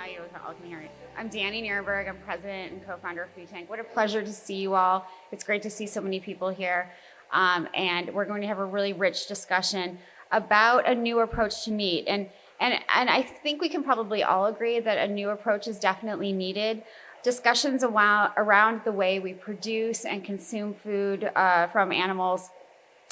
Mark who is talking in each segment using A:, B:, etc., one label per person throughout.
A: Yeah, you all can hear it. I'm Danny Nierenberg. I'm president and co-founder of Food Tank. What a pleasure to see you all. It's great to see so many people here. And we're going to have a really rich discussion about a new approach to meat. And I think we can probably all agree that a new approach is definitely needed. Discussions around the way we produce and consume food from animals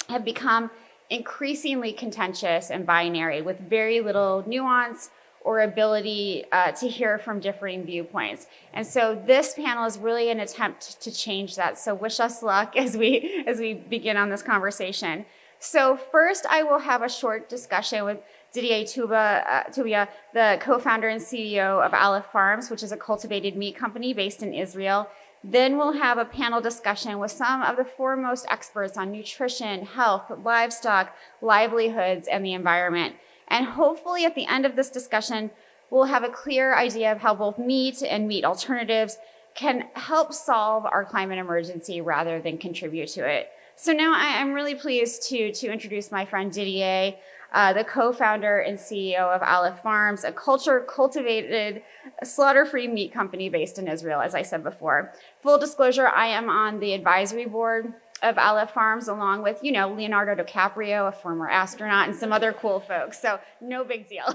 A: have become increasingly contentious and binary with very little nuance or ability to hear from differing viewpoints. And so this panel is really an attempt to change that. So wish us luck as we begin on this conversation. So first, I will have a short discussion with Didier Toubia, the co-founder and CEO of Aleph Farms, which is a cultivated meat company based in Israel. Then we'll have a panel discussion with some of the foremost experts on nutrition, health, livestock, livelihoods, and the environment. And hopefully at the end of this discussion, we'll have a clear idea of how both meat and meat alternatives can help solve our climate emergency rather than contribute to it. So now I'm really pleased to introduce my friend Didier, the co-founder and CEO of Aleph Farms, a cultivated, slaughter-free meat company based in Israel, as I said before. Full disclosure, I am on the advisory board of Aleph Farms, along with, Leonardo DiCaprio, a former astronaut, and some other cool folks. So no big deal.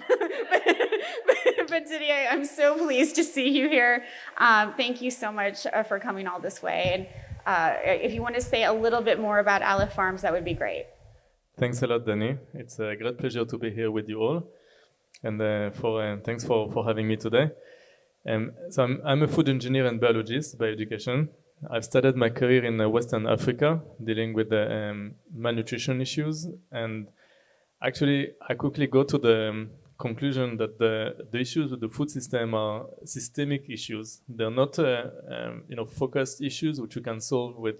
A: but Didier, I'm so pleased to see you here. Thank you so much for coming all this way. And if you want to say a little bit more about Aleph Farms, that would be great.
B: Thanks a lot, Danny. It's a great pleasure to be here with you all. And thanks for having me today. So I'm a food engineer and biologist by education. I've started my career in Western Africa, dealing with malnutrition issues. And actually, I quickly go to the conclusion that the issues with the food system are systemic issues. They're not focused issues which you can solve with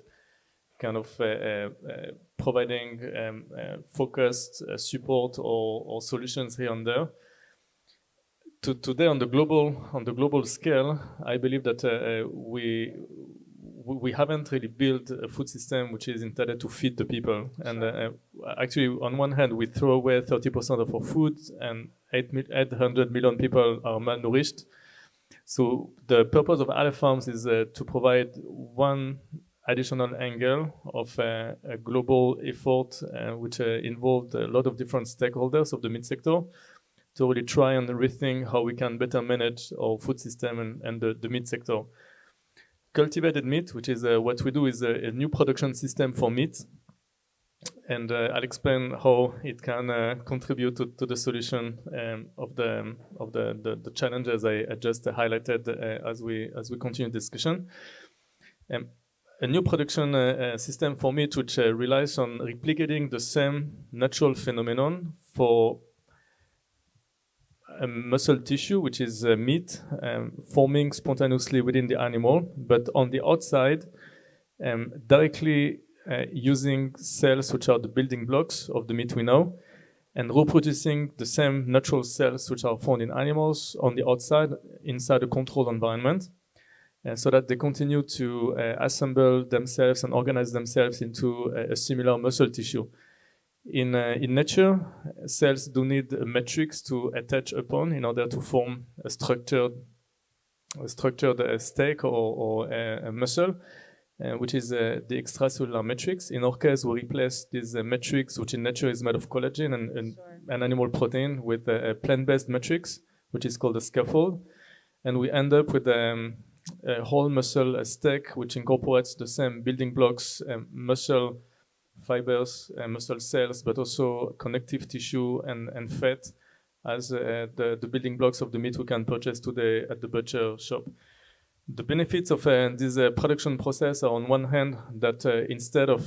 B: kind of providing focused support or solutions here and there. Today, on the global scale, I believe that we haven't really built a food system which is intended to feed the people. And actually, on one hand, we throw away 30% of our food, and 800 million people are malnourished. So the purpose of Aleph Farms is to provide one additional angle of a global effort which involved a lot of different stakeholders of the meat sector to really try and rethink how we can better manage our food system and the meat sector. Cultivated meat, which is what we do, is a new production system for meat. And I'll explain how it can contribute to the solution of the challenges I just highlighted as we continue the discussion. A new production system for meat which relies on replicating the same natural phenomenon for muscle tissue, which is meat, forming spontaneously within the animal, but on the outside, directly using cells which are the building blocks of the meat we know, and reproducing the same natural cells which are found in animals on the outside, inside a controlled environment, so that they continue to assemble themselves and organize themselves into a similar muscle tissue. In nature, cells do need a matrix to attach upon in order to form a structured steak or a muscle, which is the extracellular matrix. In our case, we replace this matrix, which in nature is made of collagen and an animal protein, with a plant-based matrix, which is called a scaffold. And we end up with a whole muscle steak, which incorporates the same building blocks, muscle fibers, muscle cells, but also connective tissue and fat as the building blocks of the meat we can purchase today at the butcher shop. The benefits of this production process are, on one hand, that instead of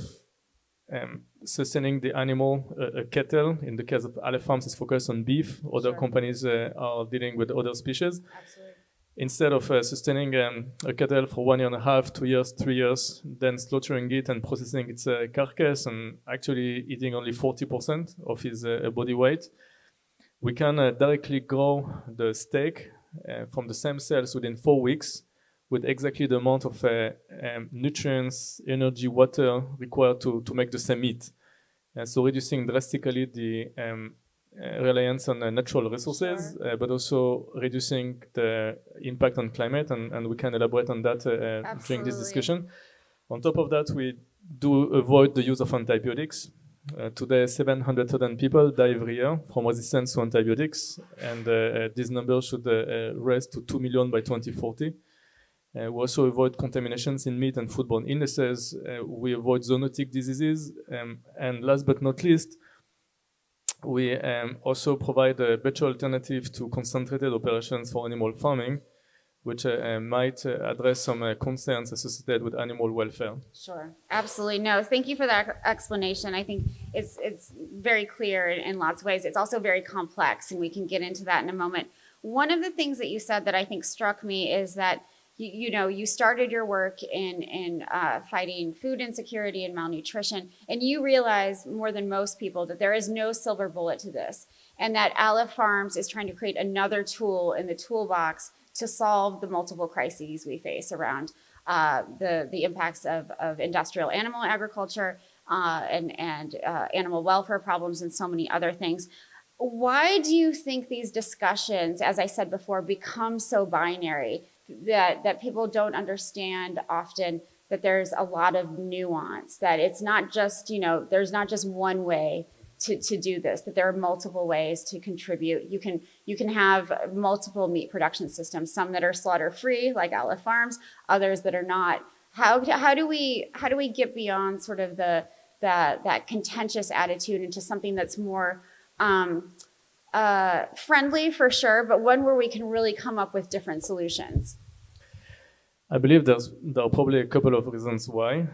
B: sustaining the animal, a cattle, in the case of Aleph Farms, is focused on beef. Other companies are dealing with other species.
A: Absolutely.
B: Instead of sustaining a cattle for 1 year and a half, 2 years, 3 years, then slaughtering it and processing its carcass and actually eating only 40% of his body weight, we can directly grow the steak from the same cells within 4 weeks with exactly the amount of nutrients, energy, water required to make the same meat. And so reducing drastically the reliance on natural resources,
A: Sure.
B: but also reducing the impact on climate, and we can elaborate on that during this
A: Absolutely.
B: discussion. On top of that, we do avoid the use of antibiotics. Today, 700,000 people die every year from resistance to antibiotics, and this number should rise to 2 million by 2040. We also avoid contaminations in meat and foodborne illnesses. We avoid zoonotic diseases. And last but not least, we also provide a better alternative to concentrated operations for animal farming, which might address some concerns associated with animal welfare.
A: Sure, absolutely. No, thank you for that explanation. I think it's very clear in lots of ways. It's also very complex, and we can get into that in a moment. One of the things that you said that I think struck me is that you started your work in fighting food insecurity and malnutrition, and you realize more than most people that there is no silver bullet to this, and that Aleph Farms is trying to create another tool in the toolbox to solve the multiple crises we face around the impacts of industrial animal agriculture and animal welfare problems and so many other things. Why do you think these discussions, as I said before, become so binary that people don't understand often that there's a lot of nuance, that it's not just, there's not just one way to do this, that there are multiple ways to contribute. You can have multiple meat production systems, some that are slaughter-free, like Aleph Farms, others that are not. How do we get beyond sort of that contentious attitude into something that's more friendly for sure, but one where we can really come up with different solutions?
B: I believe there are probably a couple of reasons why.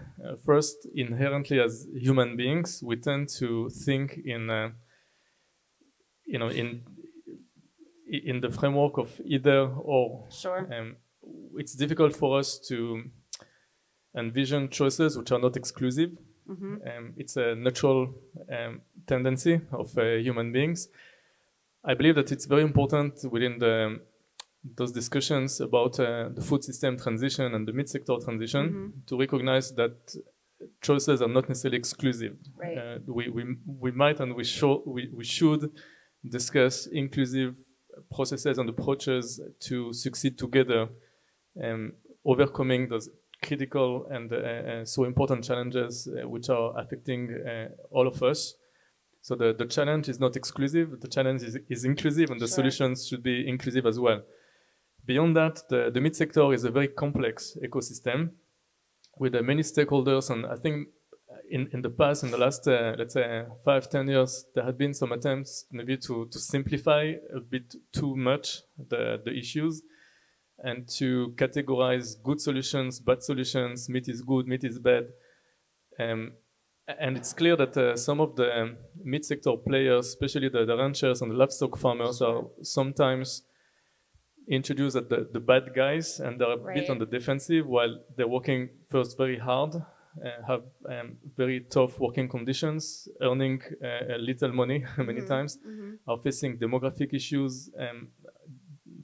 B: First, inherently as human beings, we tend to think in the framework of either or.
A: Sure.
B: It's difficult for us to envision choices which are not exclusive. Mm-hmm. It's a natural tendency of human beings. I believe that it's very important within those discussions about the food system transition and the meat sector transition to recognize that choices are not necessarily exclusive.
A: Right.
B: We might and we should discuss inclusive processes and approaches to succeed together, overcoming those critical and so important challenges which are affecting all of us. So the challenge is not exclusive, the challenge is inclusive, and the solutions should be inclusive as well. Beyond that, the meat sector is a very complex ecosystem with many stakeholders, and I think in the past, in the last, let's say, 5-10 years, there have been some attempts maybe to simplify a bit too much the issues and to categorize good solutions, bad solutions, meat is good, meat is bad. And it's clear that some of the meat sector players, especially the ranchers and the livestock farmers, are sometimes introduced as the bad guys, and they're a bit on the defensive while they're working first very hard, have very tough working conditions, earning little money many times, are facing demographic issues,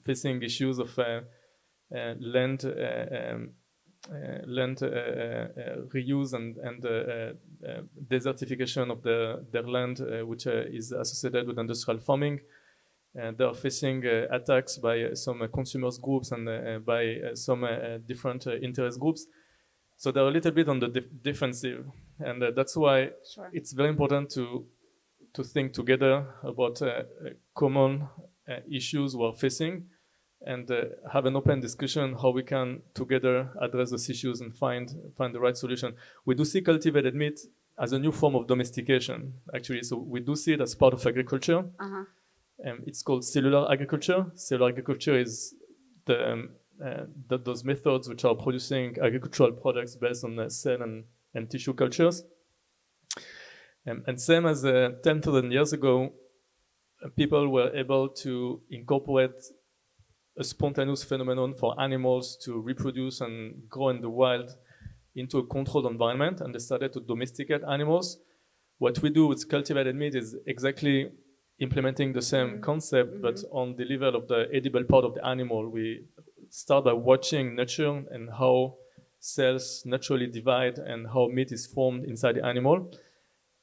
B: facing issues of land reuse and desertification of their land, which is associated with industrial farming. They are facing attacks by some consumers groups and by some different interest groups. So they're a little bit on the defensive. And that's why it's very important to think together about common issues we're facing and have an open discussion how we can together address those issues and find the right solution. We do see cultivated meat as a new form of domestication, actually. So we do see it as part of agriculture. It's called cellular agriculture. Cellular agriculture is those methods which are producing agricultural products based on cell and tissue cultures. And same as 10,000 years ago, people were able to incorporate a spontaneous phenomenon for animals to reproduce and grow in the wild into a controlled environment, and they started to domesticate animals. What we do with cultivated meat is exactly implementing the same concept, but on the level of the edible part of the animal. We start by watching nature and how cells naturally divide and how meat is formed inside the animal.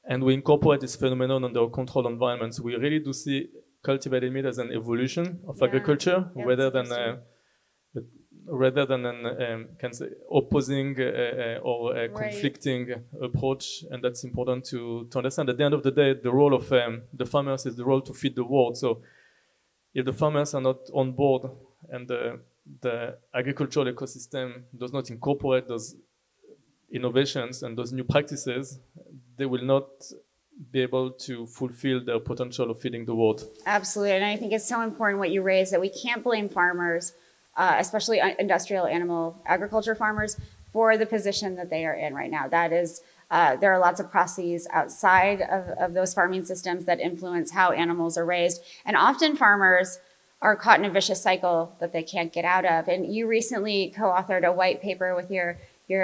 B: and we incorporate this phenomenon under controlled environments. We really do see cultivated meat as an evolution of agriculture, rather than an can say opposing or conflicting approach, and that's important to understand. At the end of the day, the role of the farmers is the role to feed the world. So if the farmers are not on board and the agricultural ecosystem does not incorporate those innovations and those new practices, they will not be able to fulfill their potential of feeding the world.
A: Absolutely, and I think it's so important what you raised, that we can't blame farmers, especially industrial animal agriculture farmers, for the position that they are in right now. That is, there are lots of processes outside of those farming systems that influence how animals are raised. And often farmers are caught in a vicious cycle that they can't get out of. And you recently co-authored a white paper with your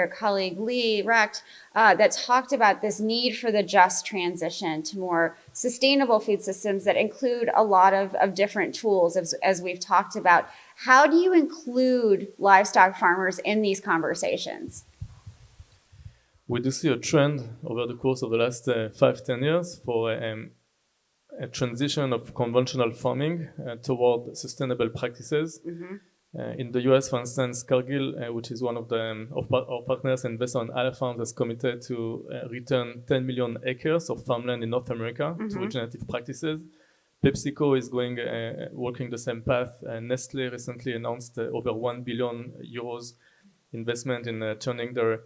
A: colleague Lee Recht that talked about this need for the just transition to more sustainable food systems that include a lot of different tools, as we've talked about. How do you include livestock farmers in these conversations?
B: We do see a trend over the course of the last 5-10 years for a transition of conventional farming toward sustainable practices. Mm-hmm. In the US, for instance, Cargill, which is one of our partners and investor on Aleph, has committed to return 10 million acres of farmland in North America to regenerative practices. PepsiCo is working the same path. Nestle recently announced over 1 billion euros investment in turning their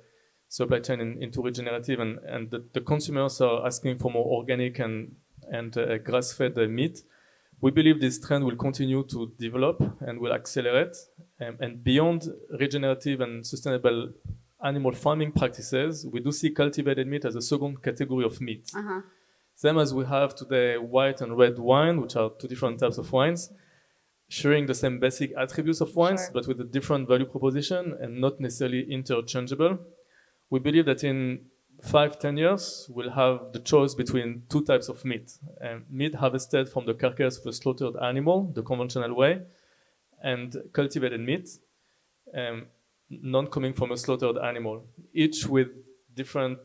B: supply chain into regenerative, and the consumers are asking for more organic and grass-fed meat. We believe this trend will continue to develop and will accelerate. And beyond regenerative and sustainable animal farming practices, we do see cultivated meat as a second category of meat. Uh-huh. Same as we have today white and red wine, which are two different types of wines, sharing the same basic attributes of wines, but with a different value proposition and not necessarily interchangeable. We believe that in 5-10 years, we'll have the choice between two types of meat. Meat harvested from the carcass of a slaughtered animal, the conventional way, and cultivated meat, not coming from a slaughtered animal, each with different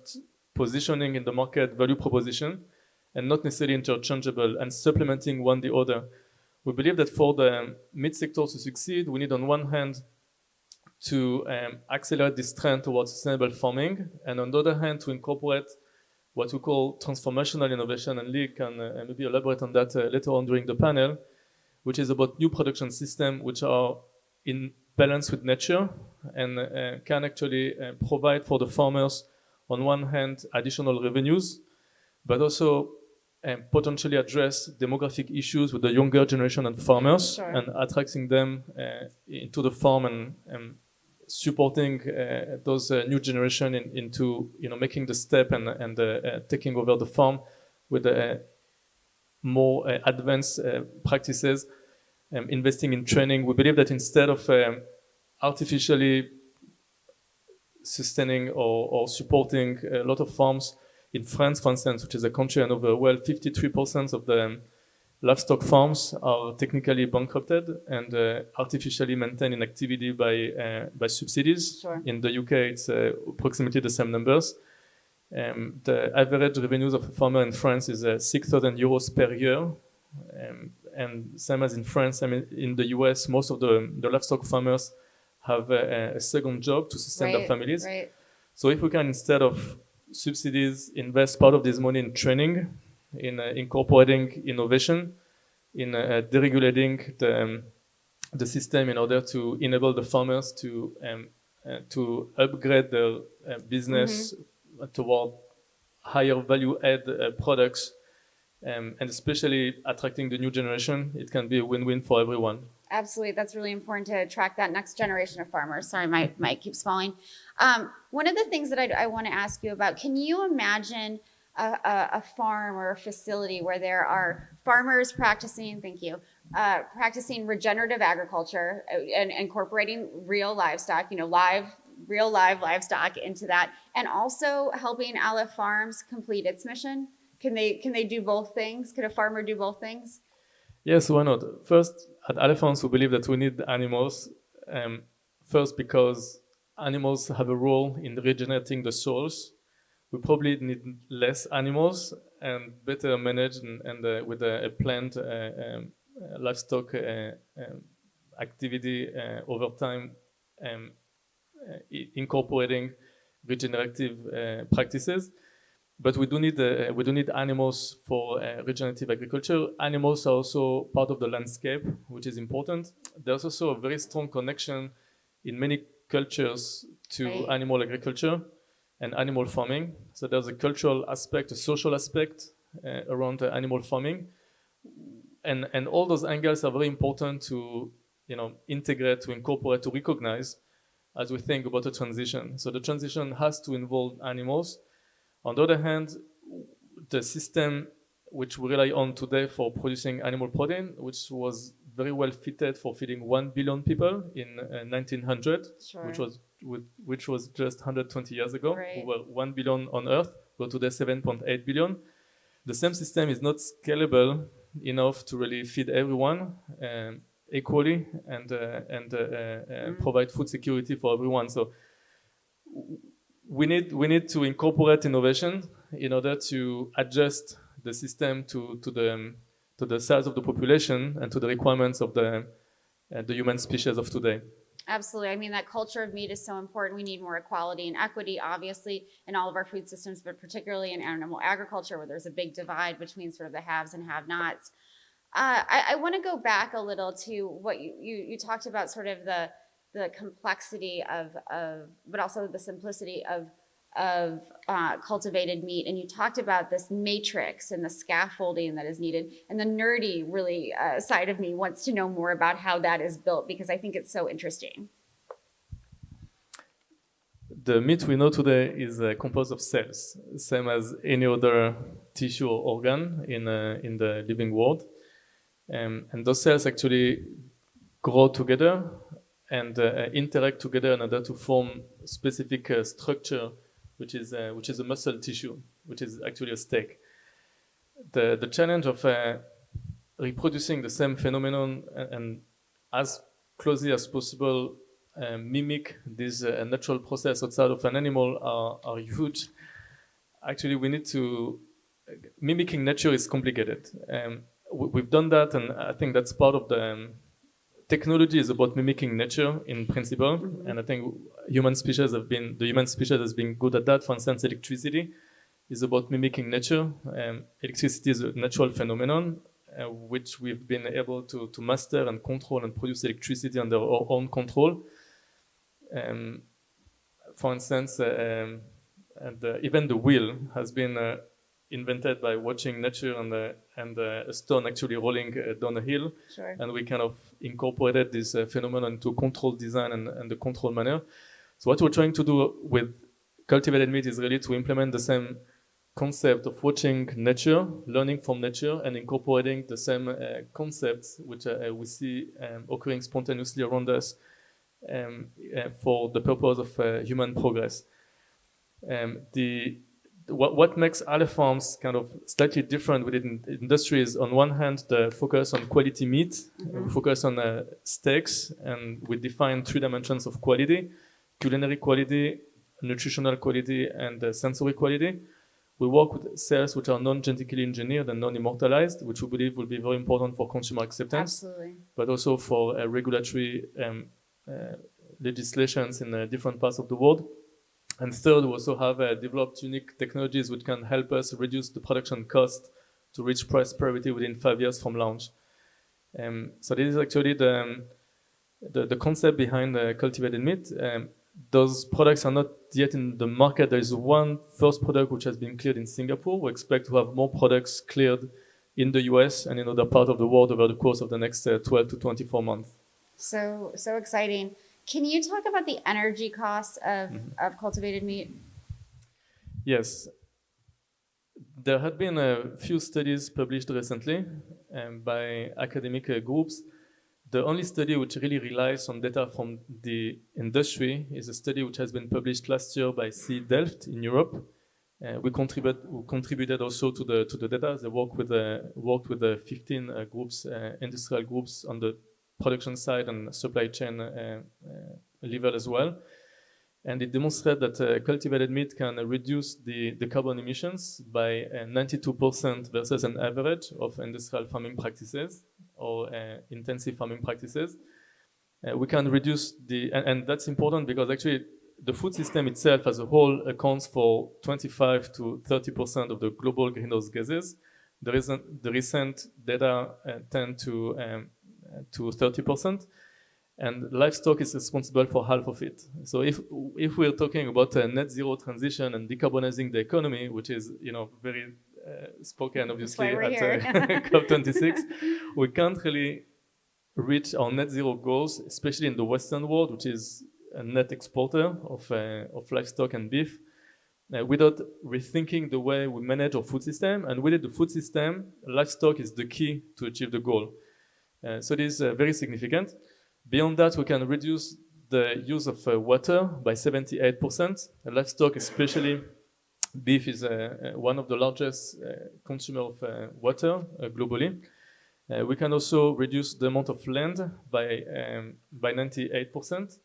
B: positioning in the market, value proposition, and not necessarily interchangeable and supplementing one the other. We believe that for the meat sector to succeed, we need on one hand to accelerate this trend towards sustainable farming, and on the other hand to incorporate what we call transformational innovation, and Lee can maybe elaborate on that later on during the panel, which is about new production systems which are in balance with nature and can actually provide for the farmers on one hand additional revenues, but also potentially address demographic issues with the younger generation and farmers, and attracting them into the farm and supporting those new generation into making the step and taking over the farm with more advanced practices, investing in training. We believe that instead of artificially sustaining or supporting a lot of farms in France, for instance, which is a country and over 53% of the livestock farms are technically bankrupted and artificially maintained in activity by subsidies. Sure. In the UK, it's approximately the same numbers. The average revenues of a farmer in France is 6,000 euros per year. And same as in France, in the US, most of the livestock farmers have a second job to sustain their families. Right. So if we can, instead of subsidies, invest part of this money in training, in incorporating innovation, in deregulating the system in order to enable the farmers to upgrade their business toward higher value-add products, and especially attracting the new generation, it can be a win-win for everyone.
A: Absolutely. That's really important to attract that next generation of farmers. Sorry, my mic keeps falling. One of the things that I want to ask you about, can you imagine a farm or a facility where there are farmers practicing, practicing regenerative agriculture and incorporating real livestock, real live livestock into that, and also helping Aleph Farms complete its mission? Can they do both things? Could a farmer do both things?
B: Yes, why not? First, at Aleph Farms, we believe that we need animals. First, because animals have a role in regenerating the soils. we probably need less animals and better manage and with a planned livestock activity over time, um, incorporating regenerative practices. But we do need animals for regenerative agriculture. Animals are also part of the landscape, which is important. There's also a very strong connection in many cultures to animal agriculture and animal farming. So there's a cultural aspect, a social aspect around animal farming, and all those angles are very important to integrate, to incorporate, to recognize as we think about the transition. So the transition has to involve animals. On the other hand, the system which we rely on today for producing animal protein, which was very well fitted for feeding 1 billion people in 1900,
A: Sure.
B: which was just 120 years ago.
A: Right.
B: We were 1 billion on Earth, we're today 7.8 billion. The same system is not scalable enough to really feed everyone equally and provide food security for everyone. So we need to incorporate innovation in order to adjust the system to the size of the population and to the requirements of the human species of today.
A: Absolutely. I mean, that culture of meat is so important. We need more equality and equity, obviously, in all of our food systems, but particularly in animal agriculture, where there's a big divide between sort of the haves and have-nots. I want to go back a little to what you talked about, sort of the complexity of but also the simplicity of cultivated meat, and you talked about this matrix and the scaffolding that is needed, and the nerdy really side of me wants to know more about how that is built, because I think it's so interesting.
B: The meat we know today is composed of cells, same as any other tissue or organ in the living world, and those cells actually grow together and interact together in order to form specific structure, which is a muscle tissue, which is actually a steak. The challenge of reproducing the same phenomenon and as closely as possible mimic this natural process outside of an animal are huge. Actually, we need to mimicking nature is complicated. We've done that, and I think that's part of the technology is about mimicking nature in principle, and I think the human species has been good at that. For instance, electricity is about mimicking nature. Electricity is a natural phenomenon which we've been able to master and control and produce electricity under our own control. For instance, even the wheel has been invented by watching nature and a stone actually rolling down a hill.
A: Sure.
B: And we kind of incorporated this phenomenon into controlled design and the control manner. So what we're trying to do with cultivated meat is really to implement the same concept of watching nature, learning from nature, and incorporating the same concepts which we see occurring spontaneously around us for the purpose of human progress. What makes Aleph farms kind of slightly different within industry is, on one hand, the focus on quality meat, we focus on steaks, and we define 3 dimensions of quality: culinary quality, nutritional quality, and sensory quality. We work with cells which are non-genetically engineered and non-immortalized, which we believe will be very important for consumer acceptance.
A: Absolutely.
B: But also for regulatory legislations in different parts of the world. And third, we also have developed unique technologies which can help us reduce the production cost to reach price parity within 5 years from launch. So this is actually the concept behind cultivated meat. Those products are not yet in the market. There is one first product which has been cleared in Singapore. We expect to have more products cleared in the US and in other parts of the world over the course of the next 12 to 24 months.
A: So exciting. Can you talk about the energy costs of cultivated meat?
B: Yes. There have been a few studies published recently by academic groups. The only study which really relies on data from the industry is a study which has been published last year by C. Delft in Europe. We contributed also to the data. They worked with 15 groups, industrial groups on the production side and supply chain level as well. And it demonstrates that cultivated meat can reduce the carbon emissions by 92% versus an average of industrial farming practices or intensive farming practices. We can reduce and that's important because actually the food system itself as a whole accounts for 25 to 30% of the global greenhouse gases. The recent data tend to 30%. And livestock is responsible for half of it. So if we're talking about a net zero transition and decarbonizing the economy, which is very spoken obviously at COP26, we can't really reach our net zero goals, especially in the Western world, which is a net exporter of livestock and beef, without rethinking the way we manage our food system. And within the food system, livestock is the key to achieve the goal. So it is very significant. Beyond that, we can reduce the use of water by 78%. Livestock, especially beef, is one of the largest consumers of water globally. We can also reduce the amount of land by 98%.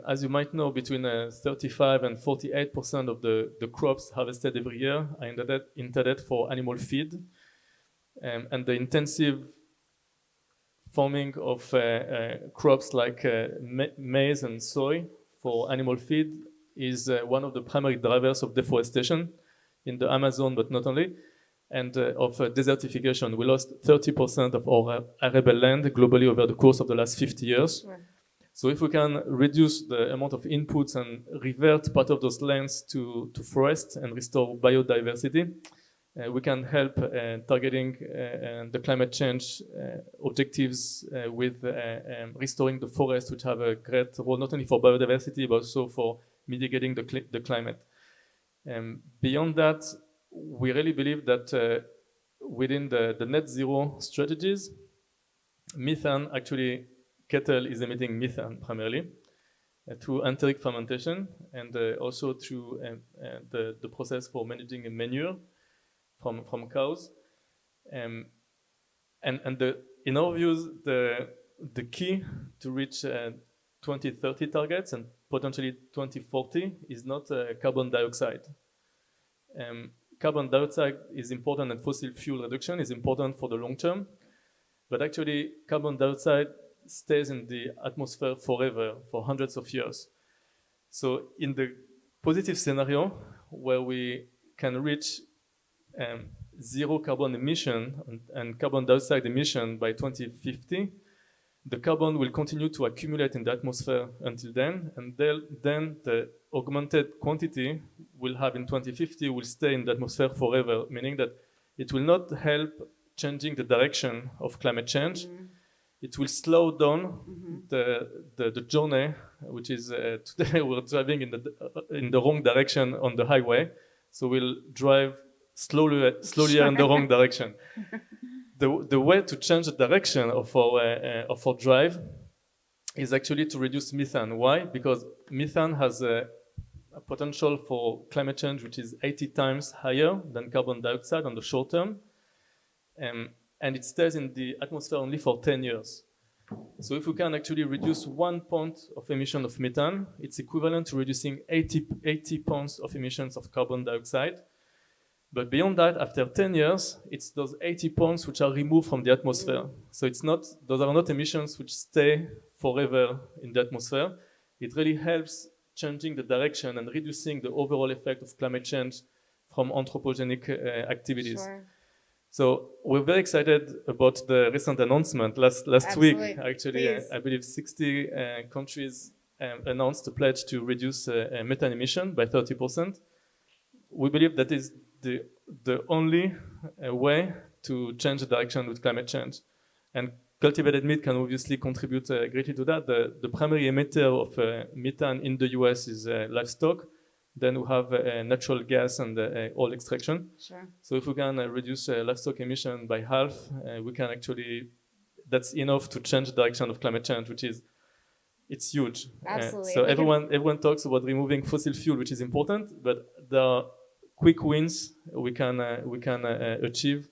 B: As you might know, between 35 and 48% of the crops harvested every year are intended for animal feed. And the intensive farming of crops like maize and soy for animal feed is one of the primary drivers of deforestation in the Amazon, but not only, and of desertification. We lost 30% of our arable land globally over the course of the last 50 years. Sure. So if we can reduce the amount of inputs and revert part of those lands to forest and restore biodiversity, we can help targeting the climate change objectives with restoring the forests, which have a great role not only for biodiversity but also for mitigating the climate. Beyond that, we really believe that within the net zero strategies, methane, actually cattle is emitting methane primarily through enteric fermentation and also through the process for managing manure from cows. In our views, the key to reach 2030 targets and potentially 2040 is not carbon dioxide. Carbon dioxide is important and fossil fuel reduction is important for the long term, but actually carbon dioxide stays in the atmosphere forever, for hundreds of years. So in the positive scenario where we can reach zero carbon emission and carbon dioxide emission by 2050, the carbon will continue to accumulate in the atmosphere until then, and then the augmented quantity we'll have in 2050 will stay in the atmosphere forever, meaning that it will not help changing the direction of climate change. Mm-hmm. It will slow down the journey, which is today we're driving in the wrong direction on the highway, so we'll drive slowly sure. In the wrong direction. The way to change the direction of our drive is actually to reduce methane. Why? Because methane has a potential for climate change which is 80 times higher than carbon dioxide on the short term, and it stays in the atmosphere only for 10 years. So if we can actually reduce 1 point of emission of methane, it's equivalent to reducing 80 pounds of emissions of carbon dioxide. But beyond that, after 10 years, it's those 80 pounds which are removed from the atmosphere. So those are not emissions which stay forever in the atmosphere. It really helps changing the direction and reducing the overall effect of climate change from anthropogenic activities. Sure. So we're very excited about the recent announcement last week. Actually, I believe 60 countries announced a pledge to reduce methane emission by 30%. We believe that is the only way to change the direction with climate change. And cultivated meat can obviously contribute greatly to that. The primary emitter of methane in the US is livestock. Then we have natural gas and oil extraction. Sure. So if we can reduce livestock emission by half, we can actually, that's enough to change the direction of climate change, it's huge.
A: Absolutely.
B: So everyone talks about removing fossil fuel, which is important, but there are quick wins we can achieve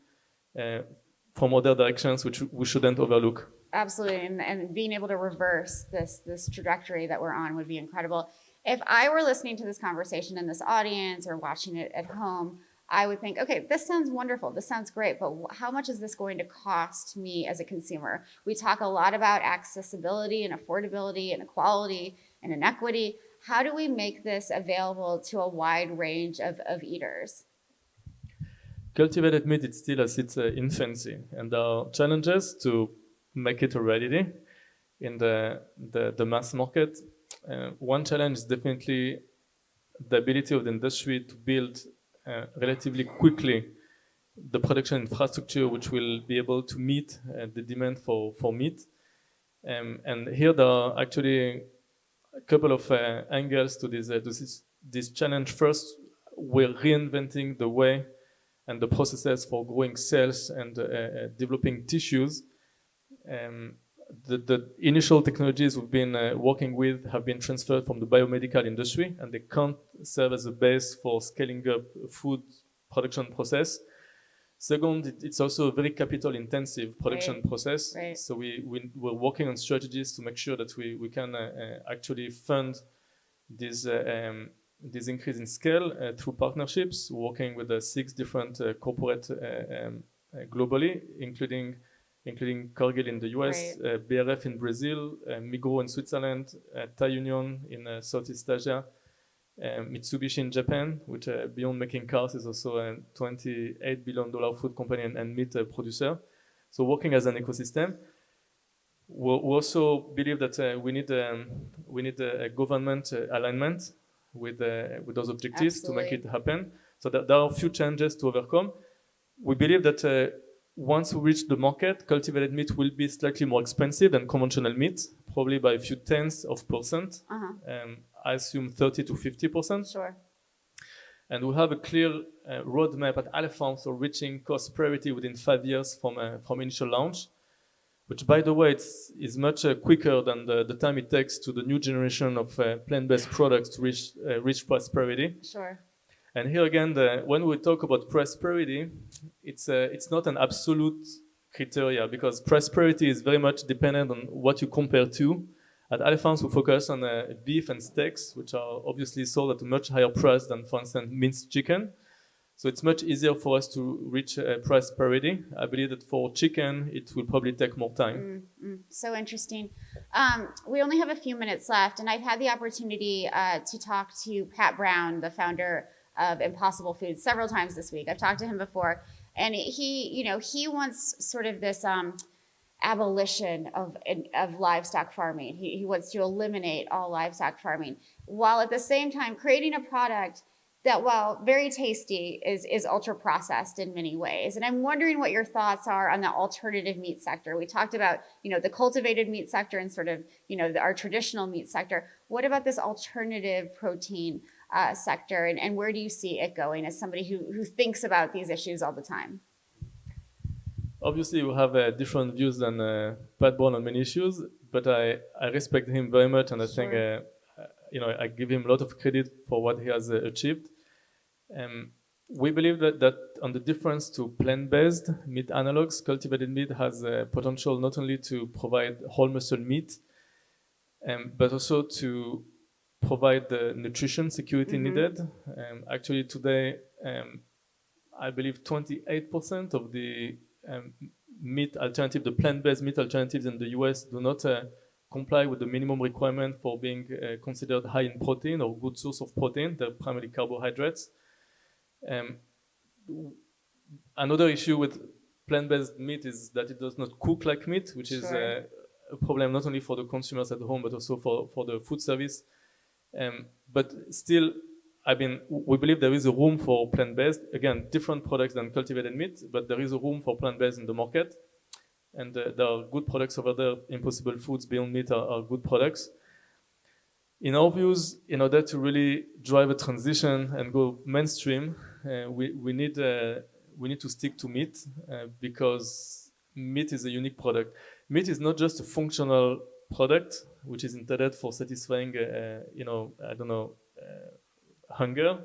B: from other directions, which we shouldn't overlook.
A: Absolutely, and being able to reverse this trajectory that we're on would be incredible. If I were listening to this conversation in this audience or watching it at home, I would think, okay, this sounds wonderful. This sounds great, but how much is this going to cost me as a consumer? We talk a lot about accessibility and affordability and equality and inequity. How do we make this available to a wide range of eaters?
B: Cultivated meat, it's still at its infancy, and there are challenges to make it a reality in the mass market. One challenge is definitely the ability of the industry to build relatively quickly the production infrastructure which will be able to meet the demand for meat. And here there are actually a couple of angles to this challenge. First, we're reinventing the way and the processes for growing cells and developing tissues. The initial technologies we've been working with have been transferred from the biomedical industry, and they can't serve as a base for scaling up food production process. Second, it's also a very capital-intensive production process.
A: Right.
B: So we're working on strategies to make sure that we can actually fund this increase in scale through partnerships, working with 6 different corporate globally, including Cargill in the US,
A: Right.
B: BRF in Brazil, Migros in Switzerland, Thai Union in Southeast Asia, Mitsubishi in Japan, which beyond making cars is also a $28 billion food company and meat producer. So working as an ecosystem. We also believe that we need a government alignment with those objectives.
A: Absolutely.
B: To make it happen. So there are a few challenges to overcome. We believe that once we reach the market, cultivated meat will be slightly more expensive than conventional meat, probably by a few tenths of percent. I assume 30 to 50%.
A: Sure.
B: And we have a clear roadmap at Aleph Farms for reaching cost parity within 5 years from initial launch, which, by the way, is much quicker than the time it takes to the new generation of plant-based products to reach price parity.
A: Sure.
B: And here again, when we talk about price parity, it's not an absolute criteria, because price parity is very much dependent on what you compare to. At Aleph Farms, we focus on beef and steaks, which are obviously sold at a much higher price than, for instance, minced chicken. So it's much easier for us to reach price parity. I believe that for chicken, it will probably take more time.
A: So interesting. We only have a few minutes left, and I've had the opportunity to talk to Pat Brown, the founder of Impossible Foods, several times this week. I've talked to him before, and he wants sort of this abolition of livestock farming. He wants to eliminate all livestock farming, while at the same time creating a product that, while very tasty, is ultra processed in many ways. And I'm wondering what your thoughts are on the alternative meat sector. We talked about, the cultivated meat sector and sort of, our traditional meat sector. What about this alternative protein sector, and where do you see it going as somebody who thinks about these issues all the time?
B: Obviously, we have different views than Pat Brown on many issues, but I respect him very much, and I think I give him a lot of credit for what he has achieved. We believe that on the difference to plant-based meat analogs, cultivated meat has potential not only to provide whole muscle meat, but also to provide the nutrition security needed. Actually, today, I believe 28% of the meat alternative, the plant-based meat alternatives in the US do not comply with the minimum requirement for being considered high in protein or good source of protein. They're primarily carbohydrates. Another issue with plant-based meat is that it does not cook like meat, which is a problem not only for the consumers at home, but also for the food service. But still, we believe there is a room for plant-based. Again, different products than cultivated meat, but there is a room for plant-based in the market. And there are good products over there. Impossible Foods, Beyond Meat are good products. In our views, in order to really drive a transition and go mainstream, we need to stick to meat because meat is a unique product. Meat is not just a functional product which is intended for satisfying, hunger.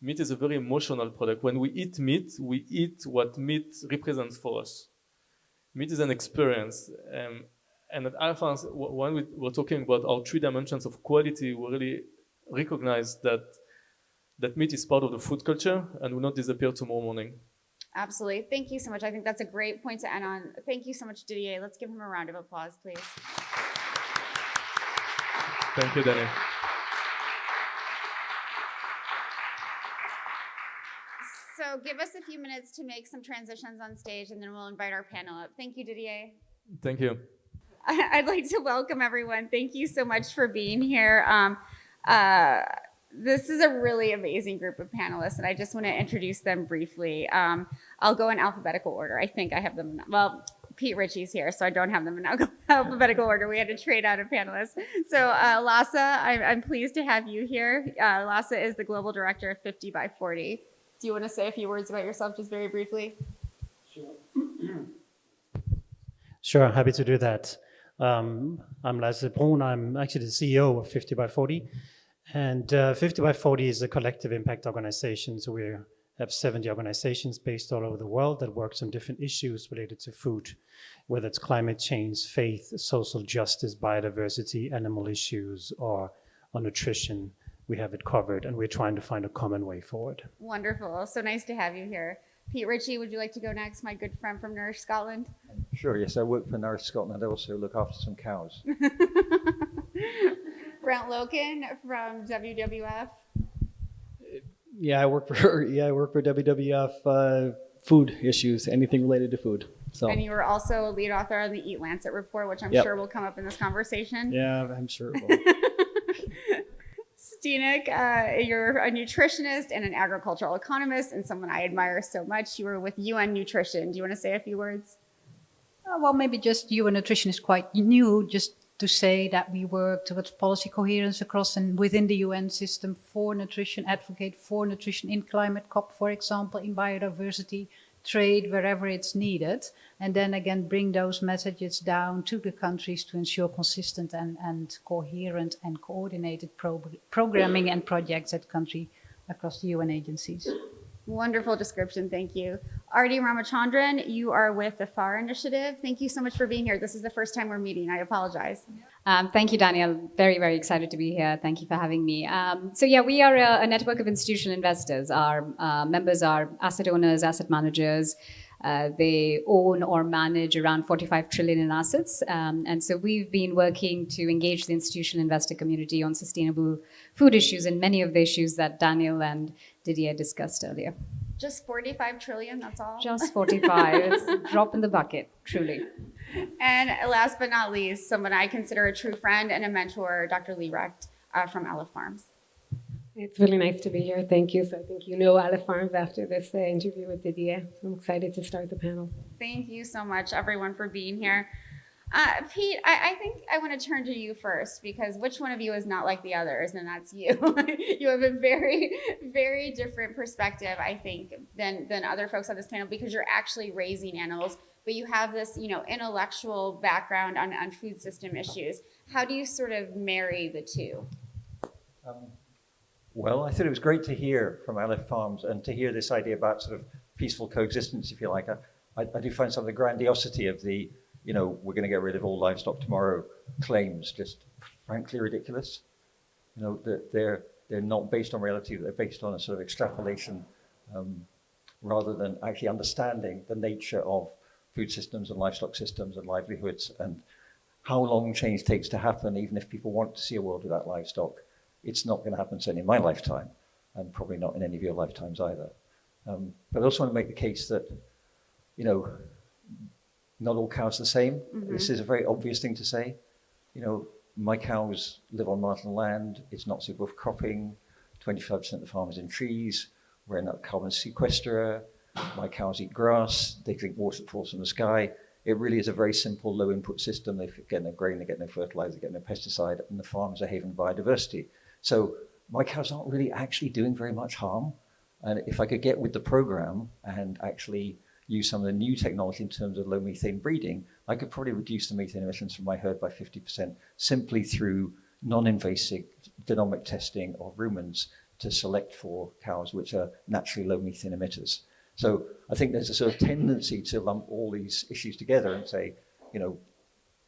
B: Meat is a very emotional product. When we eat meat, we eat what meat represents for us. Meat is an experience. And at Aleph Farms, when we're talking about our 3 dimensions of quality, we're really recognize that meat is part of the food culture and will not disappear tomorrow morning.
A: Absolutely. Thank you so much. I think that's a great point to end on. Thank you so much, Didier. Let's give him a round of applause, please.
B: Thank you, Danny.
A: So give us a few minutes to make some transitions on stage, and then we'll invite our panel up. Thank you, Didier.
B: Thank you.
A: I'd like to welcome everyone. Thank you so much for being here. This is a really amazing group of panelists, and I just want to introduce them briefly. I'll go in alphabetical order. I think I have them. Well, Pete Ritchie's here, so I don't have them in alphabetical order. We had to trade out of panelists. So Lasse, I'm pleased to have you here. Lasse is the Global Director of 50 by 40. Do you want to say a few words about yourself just very briefly?
C: Sure, happy to do that. I'm Lasse Brun. I'm actually the CEO of 50 by 40. And 50 by 40 is a collective impact organization. So we have 70 organizations based all over the world that works on different issues related to food, whether it's climate change, faith, social justice, biodiversity, animal issues, or nutrition. We have it covered, and we're trying to find a common way forward.
A: Wonderful. So nice to have you here. Pete Ritchie, would you like to go next? My good friend from Nourish Scotland.
D: Sure, yes, I work for Nourish Scotland. I also look after some cows.
A: Brent Loken from WWF.
E: Yeah, I work for WWF food issues, anything related to food. So.
A: And you were also a lead author on the Eat Lancet report, which I'm
E: Yep.
A: sure will come up in this conversation.
E: Yeah, I'm sure it will.
A: Steenek, you're a nutritionist and an agricultural economist and someone I admire so much. You were with UN Nutrition. Do you want to say a few words?
F: Well, maybe just UN Nutrition is quite new, just to say that we work towards policy coherence across and within the UN system for nutrition, advocate for nutrition in climate COP, for example, in biodiversity, trade, wherever it's needed, and then again bring those messages down to the countries to ensure consistent and coherent and coordinated programming and projects at country across the UN agencies.
A: Wonderful description, thank you. Arti Ramachandran, you are with the FAR Initiative. Thank you so much for being here. This is the first time we're meeting. I apologize.
G: Thank you, Daniel. Very, very excited to be here. Thank you for having me. So yeah, we are a network of institutional investors. Our members are asset owners, asset managers. They own or manage around 45 trillion in assets. And so we've been working to engage the institutional investor community on sustainable food issues and many of the issues that Daniel and Didier discussed earlier.
A: Just 45 trillion, that's all?
G: Just 45. It's a drop in the bucket, truly.
A: And last but not least, someone I consider a true friend and a mentor, Dr. Lee Recht from Aleph Farms.
H: It's really nice to be here. Thank you. So I think you know Aleph Farms after this interview with Didier. So I'm excited to start the panel.
A: Thank you so much, everyone, for being here. Pete, I think I want to turn to you first, because which one of you is not like the others? And that's you. You have a very, very different perspective, I think, than other folks on this panel, because you're actually raising animals, but you have this, intellectual background on food system issues. How do you sort of marry the two?
D: Well, I thought it was great to hear from Aleph Farms and to hear this idea about sort of peaceful coexistence, if you like. I do find some of the grandiosity of the, we're going to get rid of all livestock tomorrow claims just frankly ridiculous. That they're not based on reality, they're based on a sort of extrapolation rather than actually understanding the nature of food systems and livestock systems and livelihoods and how long change takes to happen, even if people want to see a world without livestock. It's not going to happen certainly in my lifetime, and probably not in any of your lifetimes either. But I also want to make the case that, not all cows are the same. Mm-hmm. This is a very obvious thing to say. My cows live on marginal land. It's not suitable for cropping. 25% of the farm is in trees. We're in a carbon sequesterer. My cows eat grass. They drink water that falls from the sky. It really is a very simple, low input system. They get no grain, they get no fertilizer, they get no pesticide, and the farm is a haven of biodiversity. So my cows aren't really actually doing very much harm. And if I could get with the program and actually use some of the new technology in terms of low methane breeding, I could probably reduce the methane emissions from my herd by 50% simply through non-invasive genomic testing of rumens to select for cows which are naturally low methane emitters. So I think there's a sort of tendency to lump all these issues together and say,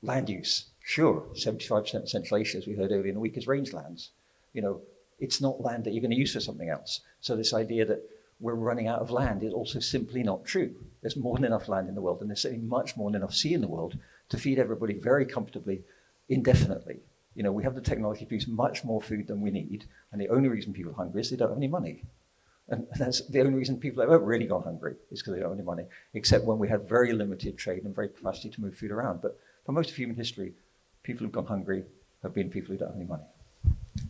D: land use, sure, 75% of Central Asia, as we heard earlier in the week, is rangelands. It's not land that you're going to use for something else. So this idea that we're running out of land is also simply not true. There's more than enough land in the world, and there's certainly much more than enough sea in the world to feed everybody very comfortably, indefinitely. You know, we have the technology to produce much more food than we need, and the only reason people are hungry is they don't have any money. And that's the only reason people have ever really gone hungry, is because they don't have any money, except when we had very limited trade and very capacity to move food around. But for most of human history, people who've gone hungry have been people who don't have any money.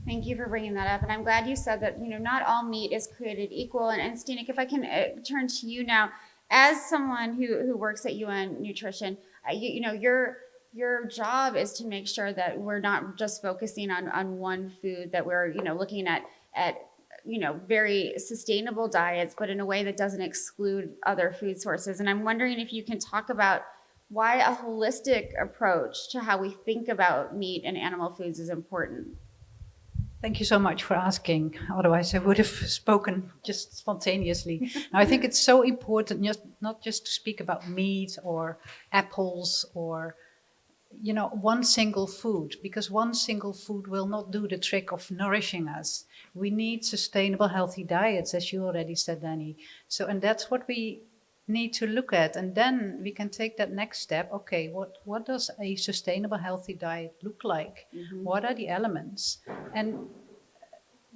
A: Thank you for bringing that up. And I'm glad you said that, you know, not all meat is created equal. And Steenek, if I can turn to you now, as someone who works at UN Nutrition, you know, your job is to make sure that we're not just focusing on one food, that we're, you know, looking at you know, very sustainable diets, but in a way that doesn't exclude other food sources. And I'm wondering if you can talk about why a holistic approach to how we think about meat and animal foods is important.
F: Thank you so much for asking. Otherwise, I would have spoken just spontaneously. Now, I think it's so important not just to speak about meat or apples or, you know, one single food, because one single food will not do the trick of nourishing us. We need sustainable, healthy diets, as you already said, Danny. So, and that's what we need to look at. And then we can take that next step. Okay, what does a sustainable, healthy diet look like? Mm-hmm. What are the elements? And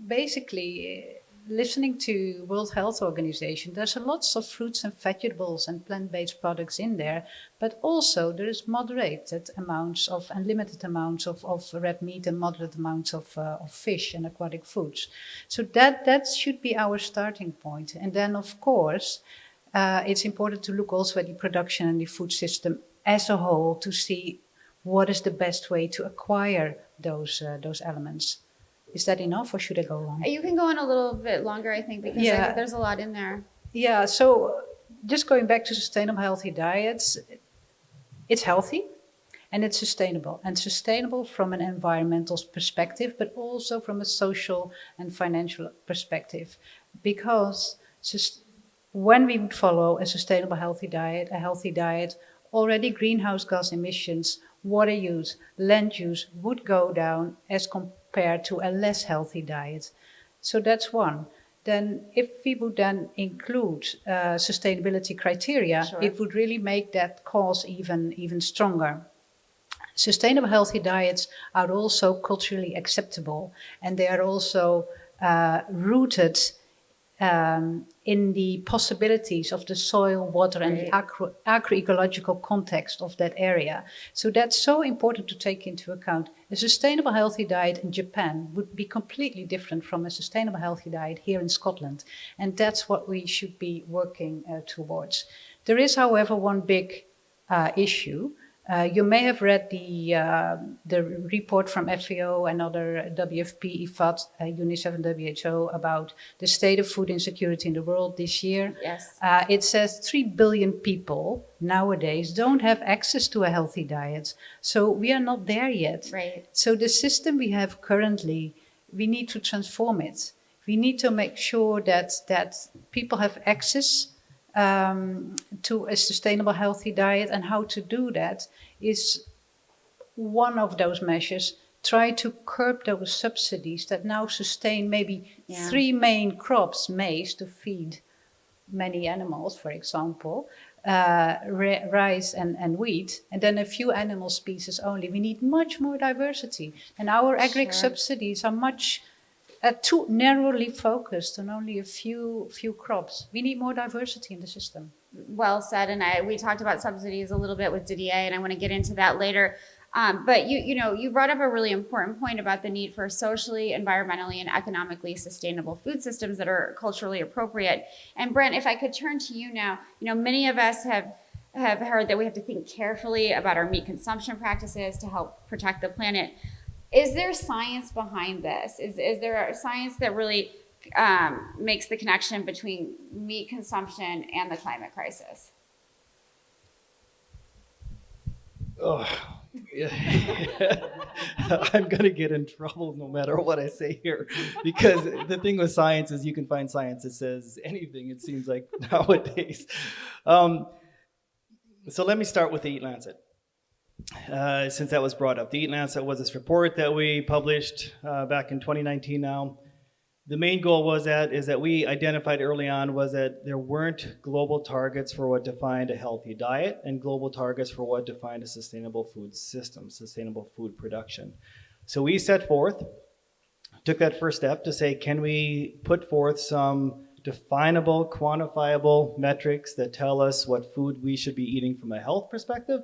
F: basically, listening to World Health Organization, there's lots of fruits and vegetables and plant-based products in there, but also there is moderated amounts of and limited amounts of red meat and moderate amounts of fish and aquatic foods. So that should be our starting point. And then, of course, it's important to look also at the production and the food system as a whole to see what is the best way to acquire those elements. Is that enough, or should I go on?
A: You can go on a little bit longer, I think, because I think there's a lot in there.
F: Yeah, so just going back to sustainable, healthy diets, it's healthy and it's sustainable. And sustainable from an environmental perspective, but also from a social and financial perspective. Because when we would follow a sustainable, healthy diet, already greenhouse gas emissions, water use, land use would go down as compared to a less healthy diet. So that's one. Then if we would then include sustainability criteria, sure, it would really make that cause even stronger. Sustainable healthy diets are also culturally acceptable, and they are also rooted in the possibilities of the soil, water, and the agroecological context of that area. So that's so important to take into account. A sustainable healthy diet in Japan would be completely different from a sustainable healthy diet here in Scotland. And that's what we should be working towards. There is, however, one big issue. You may have read the report from FAO and other WFP, IFAD, UNICEF and WHO about the state of food insecurity in the world this year.
A: Yes.
F: It says 3 billion people nowadays don't have access to a healthy diet. So we are not there yet.
A: Right.
F: So the system we have currently, we need to transform it. We need to make sure that people have access to a sustainable, healthy diet, and how to do that is one of those measures. Try to curb those subsidies that now sustain maybe 3 main crops, maize to feed many animals, for example, rice and wheat, and then a few animal species only. We need much more diversity, and our agric subsidies are much too narrowly focused on only a few crops. We need more diversity in the system.
A: Well said, and we talked about subsidies a little bit with Didier, and I want to get into that later. But you brought up a really important point about the need for socially, environmentally, and economically sustainable food systems that are culturally appropriate. And Brent, if I could turn to you now, many of us have heard that we have to think carefully about our meat consumption practices to help protect the planet. Is there science behind this? Is there a science that really makes the connection between meat consumption and the climate crisis?
E: Oh, yeah. I'm going to get in trouble no matter what I say here. Because the thing with science is you can find science that says anything, it seems like, nowadays. So let me start with the Eat Lancet. Since that was brought up. The Eat Lancet was this report that we published back in 2019 now. the main goal was that we identified early on was that there weren't global targets for what defined a healthy diet and global targets for what defined a sustainable food system, sustainable food production. So we set forth, took that first step to say, can we put forth some definable, quantifiable metrics that tell us what food we should be eating from a health perspective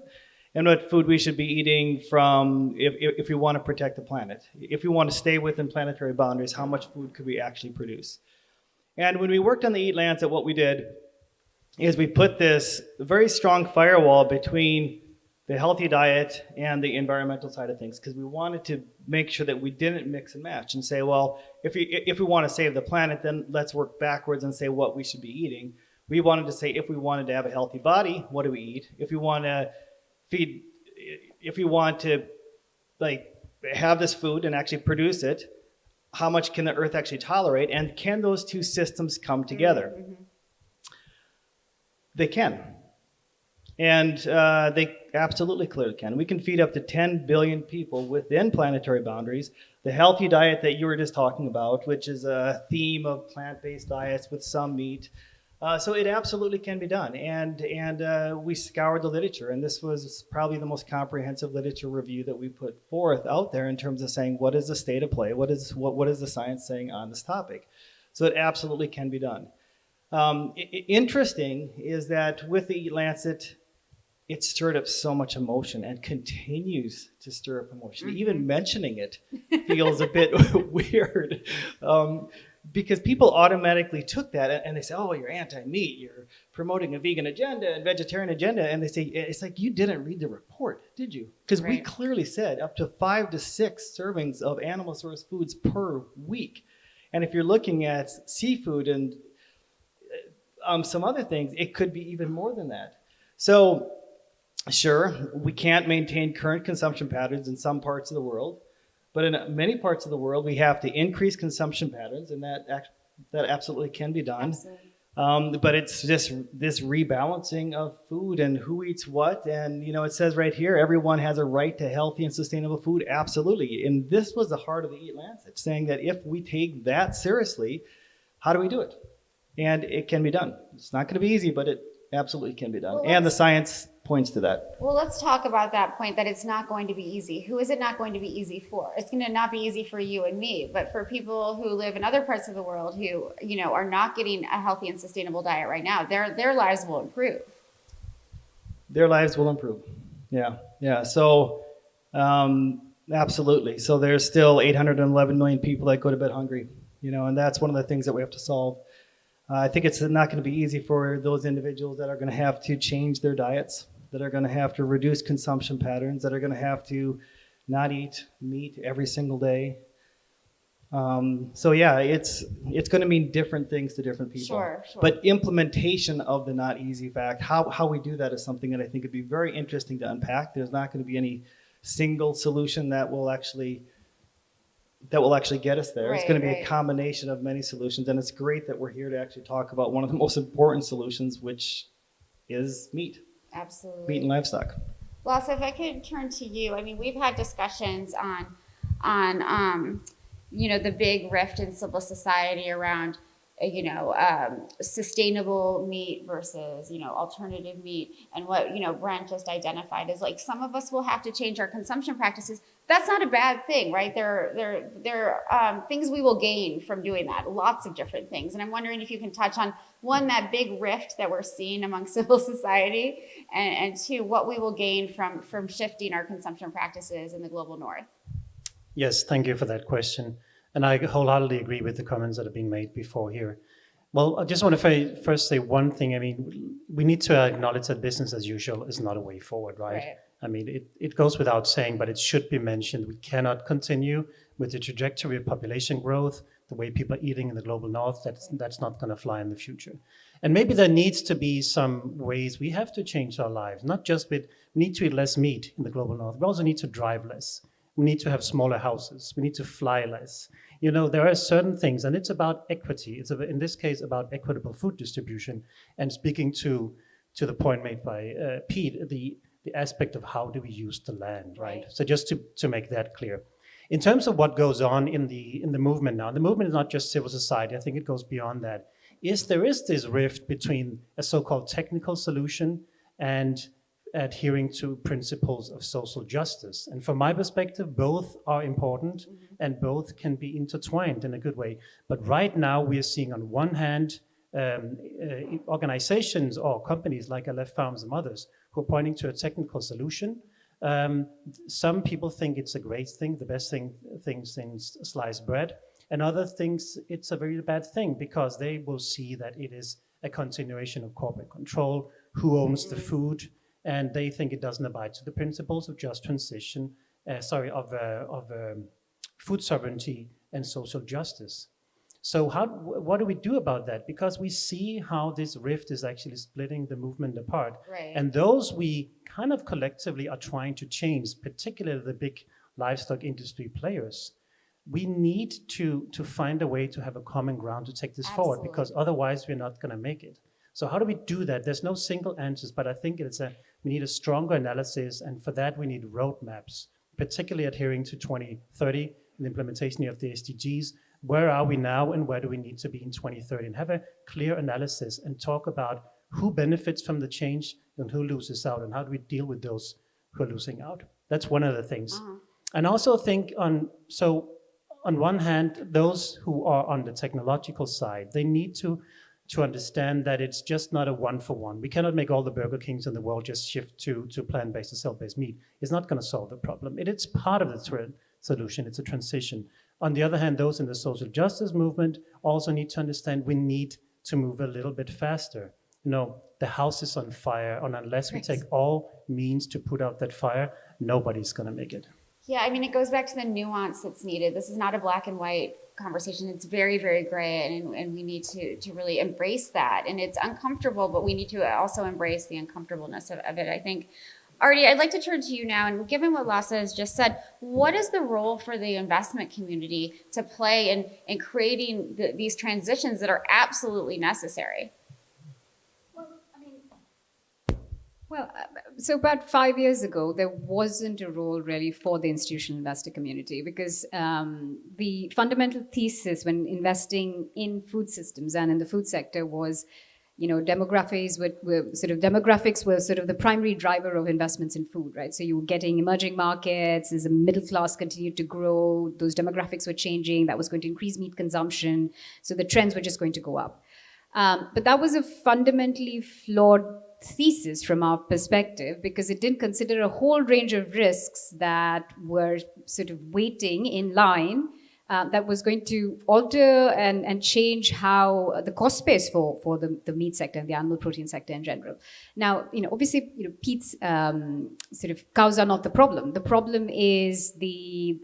E: and what food we should be eating from if we want to protect the planet. If we want to stay within planetary boundaries, how much food could we actually produce? And when we worked on the Eat Lancet, what we did is we put this very strong firewall between the healthy diet and the environmental side of things, because we wanted to make sure that we didn't mix and match and say, well, if we want to save the planet, then let's work backwards and say what we should be eating. We wanted to say, if we wanted to have a healthy body, what do we eat? If we want to like have this food and actually produce it, how much can the earth actually tolerate? And can those two systems come together? Mm-hmm. They can. And they absolutely clearly can. We can feed up to 10 billion people within planetary boundaries. The healthy diet that you were just talking about, which is a theme of plant-based diets with some meat. So it absolutely can be done. And we scoured the literature, and this was probably the most comprehensive literature review that we put forth out there in terms of saying, what is the state of play? What is the science saying on this topic? So it absolutely can be done. Interesting is that with the Eat Lancet, it stirred up so much emotion and continues to stir up emotion. Mm-hmm. Even mentioning it feels a bit weird because people automatically took that and they say, oh, you're anti-meat, you're promoting a vegan agenda and vegetarian agenda. And they say, it's like, you didn't read the report, did you? Because we clearly said up to 5 to 6 servings of animal source foods per week. And if you're looking at seafood and some other things, it could be even more than that. So, sure, we can't maintain current consumption patterns in some parts of the world, but in many parts of the world, we have to increase consumption patterns, and that absolutely can be done. But it's just this rebalancing of food and who eats what, and it says right here, everyone has a right to healthy and sustainable food. Absolutely, and this was the heart of the Eat Lancet, saying that if we take that seriously, how do we do it? And it can be done. It's not going to be easy, but it absolutely can be done, and the science points to that.
A: Well, let's talk about that point that it's not going to be easy. Who is it not going to be easy for? It's going to not be easy for you and me, but for people who live in other parts of the world who, are not getting a healthy and sustainable diet right now, their lives will improve.
E: Their lives will improve. Yeah. So, absolutely. So there's still 811 million people that go to bed hungry, and that's one of the things that we have to solve. I think it's not going to be easy for those individuals that are going to have to change their diets, that are going to have to reduce consumption patterns, that are going to have to not eat meat every single day. So yeah, it's going to mean different things to different people.
A: Sure.
E: But implementation of the not easy fact, how we do that is something that I think would be very interesting to unpack. There's not going to be any single solution that will actually get us there. It's going to be a combination of many solutions, and it's great that we're here to actually talk about one of the most important solutions, which is meat.
A: Absolutely.
E: Meat and livestock.
A: Well, so if I could turn to you, we've had discussions on the big rift in civil society around sustainable meat versus, alternative meat, and what, Brent just identified is like some of us will have to change our consumption practices. That's not a bad thing, right? There are things we will gain from doing that, lots of different things. And I'm wondering if you can touch on, one, that big rift that we're seeing among civil society, and two, what we will gain from shifting our consumption practices in the global north.
C: Yes, thank you for that question. And I wholeheartedly agree with the comments that have been made before here. Well, I just want to first say one thing. We need to acknowledge that business as usual is not a way forward, right? It goes without saying, but it should be mentioned. We cannot continue with the trajectory of population growth, the way people are eating in the global north. That's not going to fly in the future. And maybe there needs to be some ways we have to change our lives, not just we need to eat less meat in the global north. We also need to drive less. We need to have smaller houses. We need to fly less. There are certain things, and it's about equity. It's in this case about equitable food distribution. And speaking to the point made by Pete, the aspect of how do we use the land, right? So just to make that clear. In terms of what goes on in the movement now, the movement is not just civil society. I think it goes beyond that. There is this rift between a so-called technical solution and adhering to principles of social justice. And from my perspective, both are important and both can be intertwined in a good way. But right now, we are seeing on one hand organizations or companies like Aleph Farms and others who are pointing to a technical solution. Some people think it's a great thing, the best thing since sliced bread, and others think it's a very bad thing because they will see that it is a continuation of corporate control, who owns the food, and they think it doesn't abide to the principles of just transition, of food sovereignty and social justice. So what do we do about that? Because we see how this rift is actually splitting the movement apart.
A: Right.
C: And those we kind of collectively are trying to change, particularly the big livestock industry players. We need to find a way to have a common ground to take this forward, because otherwise we're not going to make it. So how do we do that? There's no single answers, but I think we need a stronger analysis, and for that we need roadmaps, particularly adhering to 2030 and the implementation of the SDGs. Where are we now and where do we need to be in 2030? And have a clear analysis and talk about who benefits from the change and who loses out, and how do we deal with those who are losing out. That's one of the things. And also think on one hand, those who are on the technological side, they need to understand that it's just not a one-for-one. We cannot make all the Burger Kings in the world just shift to plant-based or cell-based meat. It's not going to solve the problem. It's part of the solution. It's a transition. On the other hand, those in the social justice movement also need to understand we need to move a little bit faster. The house is on fire, and unless we take all means to put out that fire, nobody's going to make it.
A: Yeah, I mean, it goes back to the nuance that's needed. This is not a black and white conversation. It's very, very gray, and we need to really embrace that. And it's uncomfortable, but we need to also embrace the uncomfortableness of it, I think. Artie, I'd like to turn to you now, and given what Lasse has just said, what is the role for the investment community to play in creating these transitions that are absolutely necessary?
G: So about 5 years ago, there wasn't a role really for the institutional investor community, because the fundamental thesis when investing in food systems and in the food sector was, demographics were sort of the primary driver of investments in food, right? So you were getting emerging markets, as the middle class continued to grow, those demographics were changing, that was going to increase meat consumption, so the trends were just going to go up. But that was a fundamentally flawed thesis from our perspective, because it didn't consider a whole range of risks that were sort of waiting in line, that was going to alter and change how the cost space for the meat sector and the animal protein sector in general. Now, obviously, Pete's sort of cows are not the problem. The problem is the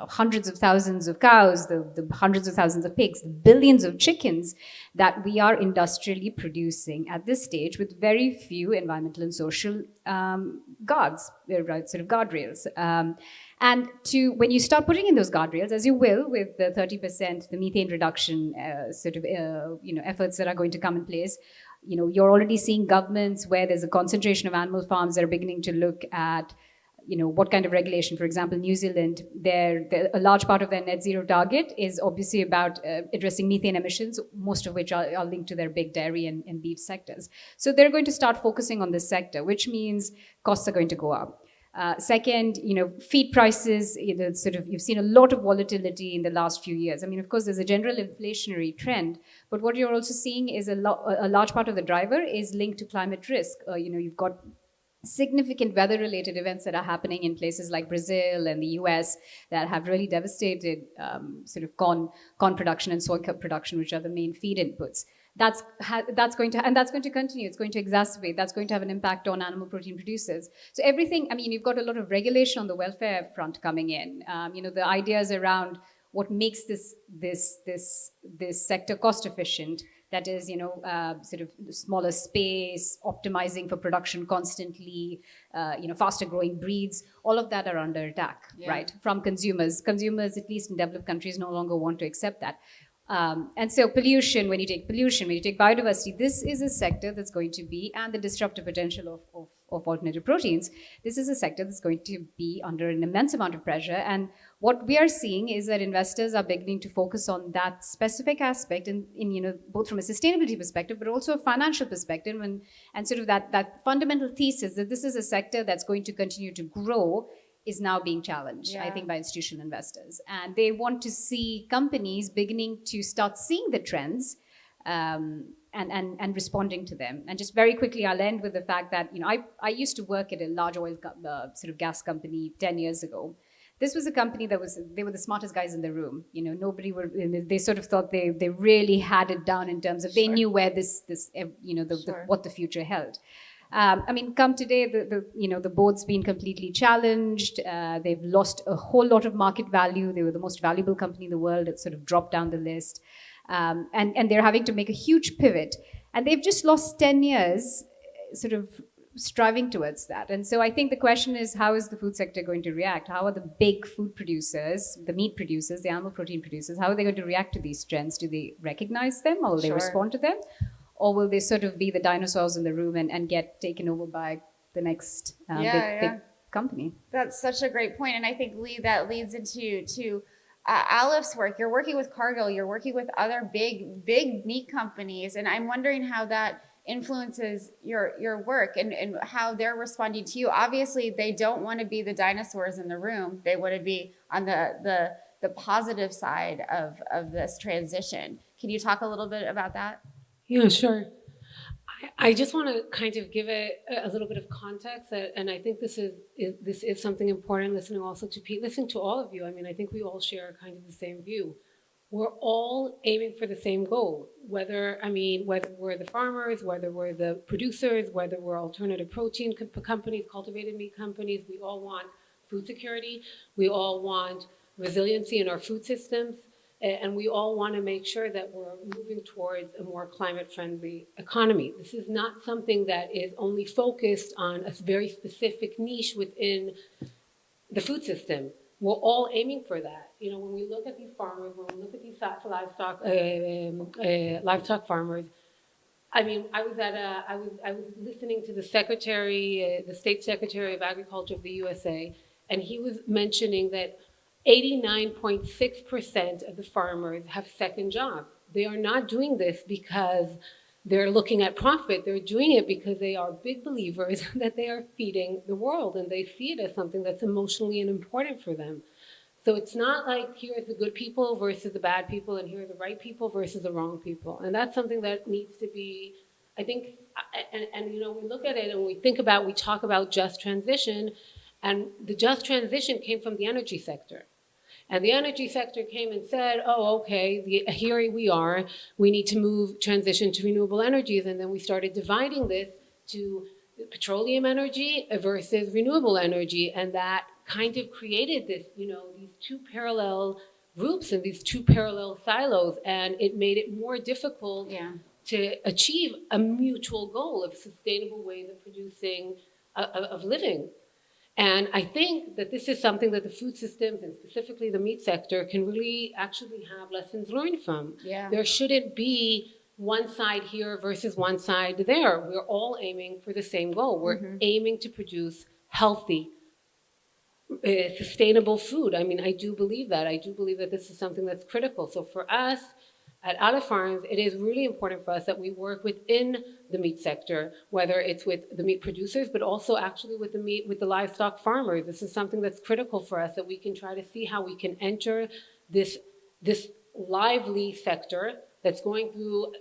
G: hundreds of thousands of cows, the hundreds of thousands of pigs, the billions of chickens that we are industrially producing at this stage with very few environmental and social guardrails. And when you start putting in those guardrails, as you will with the 30%, the methane reduction efforts that are going to come in place, you're already seeing governments where there's a concentration of animal farms that are beginning to look at what kind of regulation. For example, New Zealand, a large part of their net zero target is obviously about addressing methane emissions, most of which are linked to their big dairy and beef sectors. So they're going to start focusing on this sector, which means costs are going to go up. Second, feed prices, you've seen a lot of volatility in the last few years. I mean, of course, there's a general inflationary trend, but what you're also seeing is a large part of the driver is linked to climate risk. You've got significant weather-related events that are happening in places like Brazil and the US that have really devastated corn production and soy production, which are the main feed inputs. That's going to continue. It's going to exacerbate. That's going to have an impact on animal protein producers. So everything. I mean, you've got a lot of regulation on the welfare front coming in. The ideas around what makes this sector cost efficient. That is, smaller space, optimizing for production constantly, faster growing breeds. All of that are under attack, right, from consumers. Consumers, at least in developed countries, no longer want to accept that. And so when you take biodiversity, this is a sector that's going to be, and the disruptive potential of alternative proteins, this is a sector that's going to be under an immense amount of pressure. And what we are seeing is that investors are beginning to focus on that specific aspect in both from a sustainability perspective, but also a financial perspective, and sort of that fundamental thesis that this is a sector that's going to continue to grow is now being challenged, I think, by institutional investors. And they want to see companies beginning to start seeing the trends and responding to them. And just very quickly, I'll end with the fact that, I used to work at a large oil sort of gas company 10 years ago. This was a company they were the smartest guys in the room. They sort of thought they really had it down in terms of they knew where what the future held. Come today, the board's been completely challenged. They've lost a whole lot of market value. They were the most valuable company in the world. It sort of dropped down the list. And they're having to make a huge pivot. And they've just lost 10 years sort of striving towards that. And so I think the question is, how is the food sector going to react? How are the big food producers, the meat producers, the animal protein producers, how are they going to react to these trends? Do they recognize them, or will they respond to them? Or will they sort of be the dinosaurs in the room and get taken over by the next big company?
A: That's such a great point. And I think, Lee, that leads into Aleph's work. You're working with Cargill. You're working with other big meat companies. And I'm wondering how that influences your work and how they're responding to you. Obviously, they don't want to be the dinosaurs in the room. They want to be on the positive side of this transition. Can you talk a little bit about that?
H: Yeah, sure. I just want to kind of give it a little bit of context, and I think this is something important. Listening also to Pete, listening to all of you. I think we all share kind of the same view. We're all aiming for the same goal. Whether we're the farmers, whether we're the producers, whether we're alternative protein companies, cultivated meat companies, we all want food security. We all want resiliency in our food systems. And we all want to make sure that we're moving towards a more climate-friendly economy. This is not something that is only focused on a very specific niche within the food system. We're all aiming for that. When we look at these farmers, when we look at these livestock farmers, I was listening to the State Secretary of Agriculture of the USA, and he was mentioning that 89.6% of the farmers have second jobs. They are not doing this because they're looking at profit. They're doing it because they are big believers that they are feeding the world, and they see it as something that's emotionally and important for them. So it's not like here are the good people versus the bad people, and here are the right people versus the wrong people. And that's something that needs to be, I think, and we look at it and we talk about just transition, and the just transition came from the energy sector. And the energy sector came and said, oh, okay, here we are. We need to transition to renewable energies. And then we started dividing this to petroleum energy versus renewable energy. And that kind of created this, these two parallel groups and these two parallel silos. And it made it more difficult to achieve a mutual goal of sustainable ways of producing, of living. And I think that this is something that the food systems, and specifically the meat sector, can really actually have lessons learned from.
A: Yeah.
H: There shouldn't be one side here versus one side there. We're all aiming for the same goal. We're aiming to produce healthy, sustainable food. I do believe that. I do believe that this is something that's critical. So for us, at Aleph Farms, it is really important for us that we work within the meat sector, whether it's with the meat producers, but also actually with the livestock farmers. This is something that's critical for us, that we can try to see how we can enter this lively sector that's going through,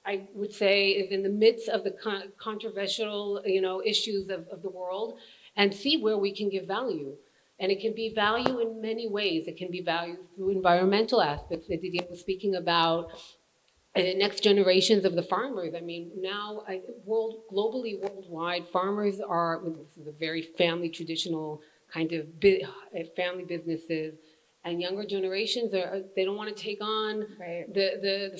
H: I would say, is in the midst of the controversial, issues of the world, and see where we can give value. And it can be value in many ways. It can be value through environmental aspects that Didier was speaking about, next generations of the farmers. Now, globally, worldwide, farmers this is a very family traditional kind of family businesses. And younger generations they don't want to take on the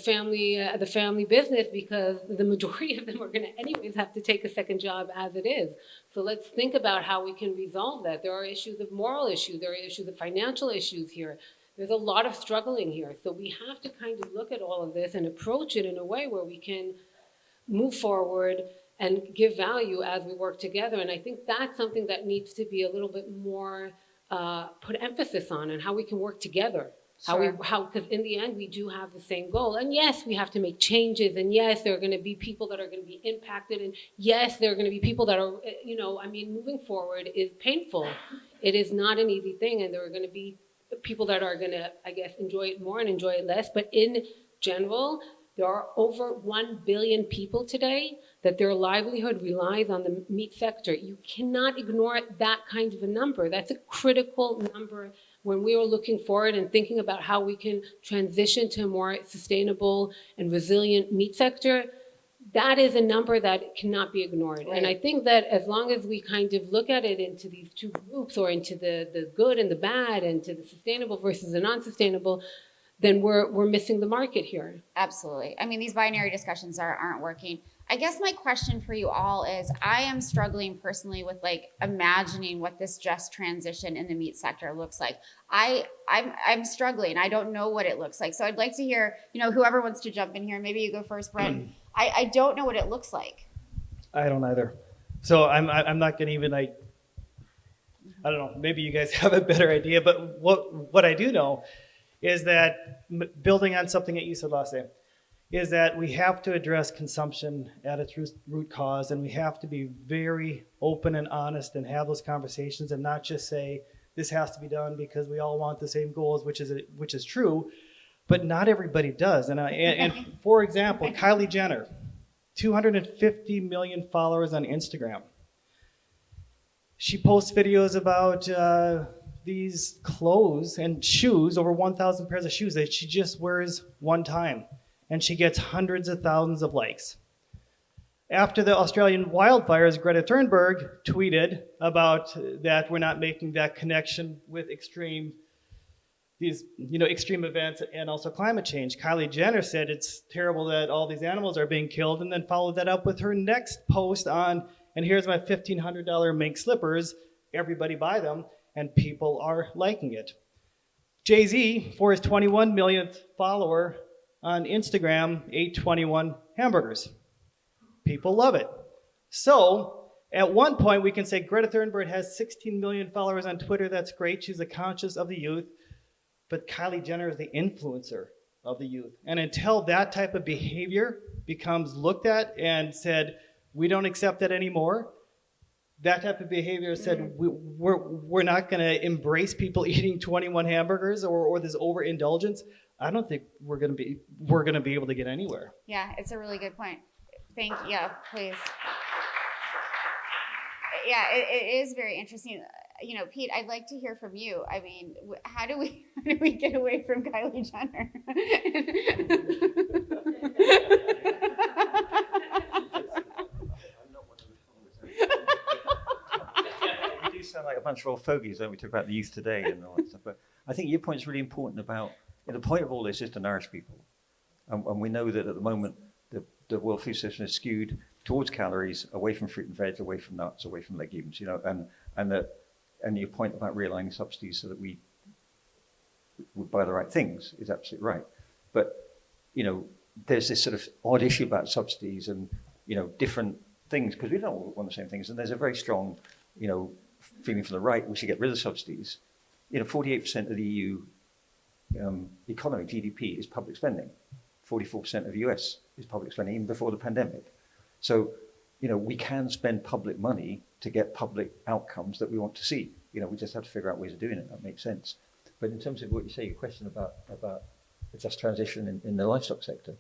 H: family business, because the majority of them are going to anyways have to take a second job as it is. So let's think about how we can resolve that. There are issues of moral issues. There are issues of financial issues here. There's a lot of struggling here. So we have to kind of look at all of this and approach it in a way where we can move forward and give value as we work together. And I think that's something that needs to be a little bit more put emphasis on, and how we can work together.
A: Sure.
H: Because in the end, we do have the same goal. And yes, we have to make changes. And yes, there are going to be people that are going to be impacted. And yes, there are going to be people that are, moving forward is painful. It is not an easy thing. And there are going to be people that are going to, I guess, enjoy it more and enjoy it less. But in general, there are over 1 billion people today that their livelihood relies on the meat sector. You cannot ignore that kind of a number. That's a critical number when we are looking forward and thinking about how we can transition to a more sustainable and resilient meat sector. That is a number that cannot be ignored. Right. And I think that as long as we kind of look at it into these two groups, or into the good and the bad, and to the sustainable versus the non-sustainable, then we're missing the market here.
A: Absolutely. I mean, these binary discussions aren't working. I guess my question for you all is, I am struggling personally with imagining what this just transition in the meat sector looks like. I'm struggling. I don't know what it looks like. So I'd like to hear, whoever wants to jump in here. Maybe you go first, Brent. I don't know what it looks like.
E: I don't either. So I'm not going to even I don't know. Maybe you guys have a better idea. But what I do know is that, building on something that you said last day, is that we have to address consumption at its root cause, and we have to be very open and honest and have those conversations, and not just say this has to be done because we all want the same goals, which is true, but not everybody does. And for example, Kylie Jenner, 250 million followers on Instagram. She posts videos about these clothes and shoes, over 1,000 pairs of shoes that she just wears one time. And she gets hundreds of thousands of likes. After the Australian wildfires, Greta Thunberg tweeted about that we're not making that connection with extreme events and also climate change. Kylie Jenner said it's terrible that all these animals are being killed, and then followed that up with her next post on, and here's my $1,500 mink slippers, everybody buy them, and people are liking it. Jay-Z, for his 21 millionth follower on Instagram, ate 21 hamburgers. People love it. So at one point we can say Greta Thunberg has 16 million followers on Twitter. That's great. She's the conscience of the youth. But Kylie Jenner is the influencer of the youth. And until that type of behavior becomes looked at and said, we don't accept that anymore, that type of behavior said, we're not going to embrace people eating 21 hamburgers or this overindulgence, I don't think we're going to be able to get anywhere.
A: Yeah, it's a really good point. Thank you. Yeah, please. Yeah, it is very interesting. Pete, I'd like to hear from you. I mean, how do we get away from Kylie Jenner?
D: We do sound like a bunch of old fogies, don't we? Talk about the youth today and all that stuff. But I think your point is really important about, the point of all this is to nourish people. And we know that at the moment, the world food system is skewed towards calories, away from fruit and veg, away from nuts, away from legumes, and your point about realigning subsidies so that we would buy the right things is absolutely right. But, there's this sort of odd issue about subsidies and, different things, because we don't all want the same things. And there's a very strong, feeling from the right, we should get rid of subsidies. 48% of the EU economy, GDP, is public spending. 44% of the US is public spending, even before the pandemic. So, we can spend public money to get public outcomes that we want to see. We just have to figure out ways of doing it. That makes sense. But in terms of what you say, your question about the just transition in the livestock sector,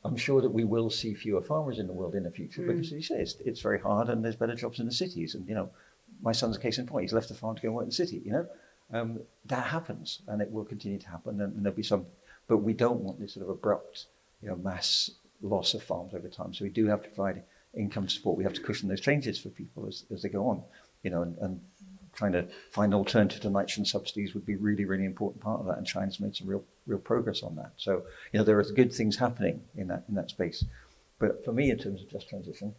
D: I'm sure that we will see fewer farmers in the world in the future because, as you say, it's very hard and there's better jobs in the cities. And, my son's a case in point. He's left the farm to go and work in the city, That happens, and it will continue to happen, and there'll be some, but we don't want this sort of abrupt, mass loss of farms over time. So we do have to provide income support. We have to cushion those changes for people as they go on, and trying to find alternative to nitrogen subsidies would be really, really important part of that. And China's made some real progress on that. So, there are good things happening in that space. But for me, in terms of just transition,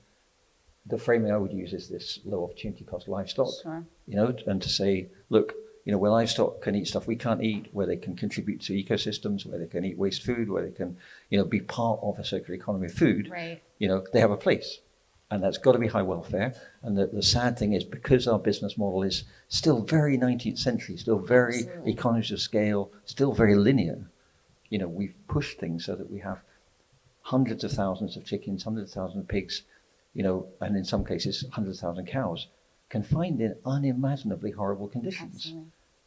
D: the framing I would use is this low opportunity cost livestock,
A: Sure.
D: And to say, look, where livestock can eat stuff we can't eat, where they can contribute to ecosystems, where they can eat waste food, where they can, be part of a circular economy of food,
A: Right.
D: They have a place. And that's got to be high welfare. And the sad thing is, because our business model is still very 19th century, still very
A: Absolutely.
D: economies of scale, still very linear, we've pushed things so that we have hundreds of thousands of chickens, hundreds of thousands of pigs, and in some cases, hundreds of thousands of cows, confined in unimaginably horrible conditions.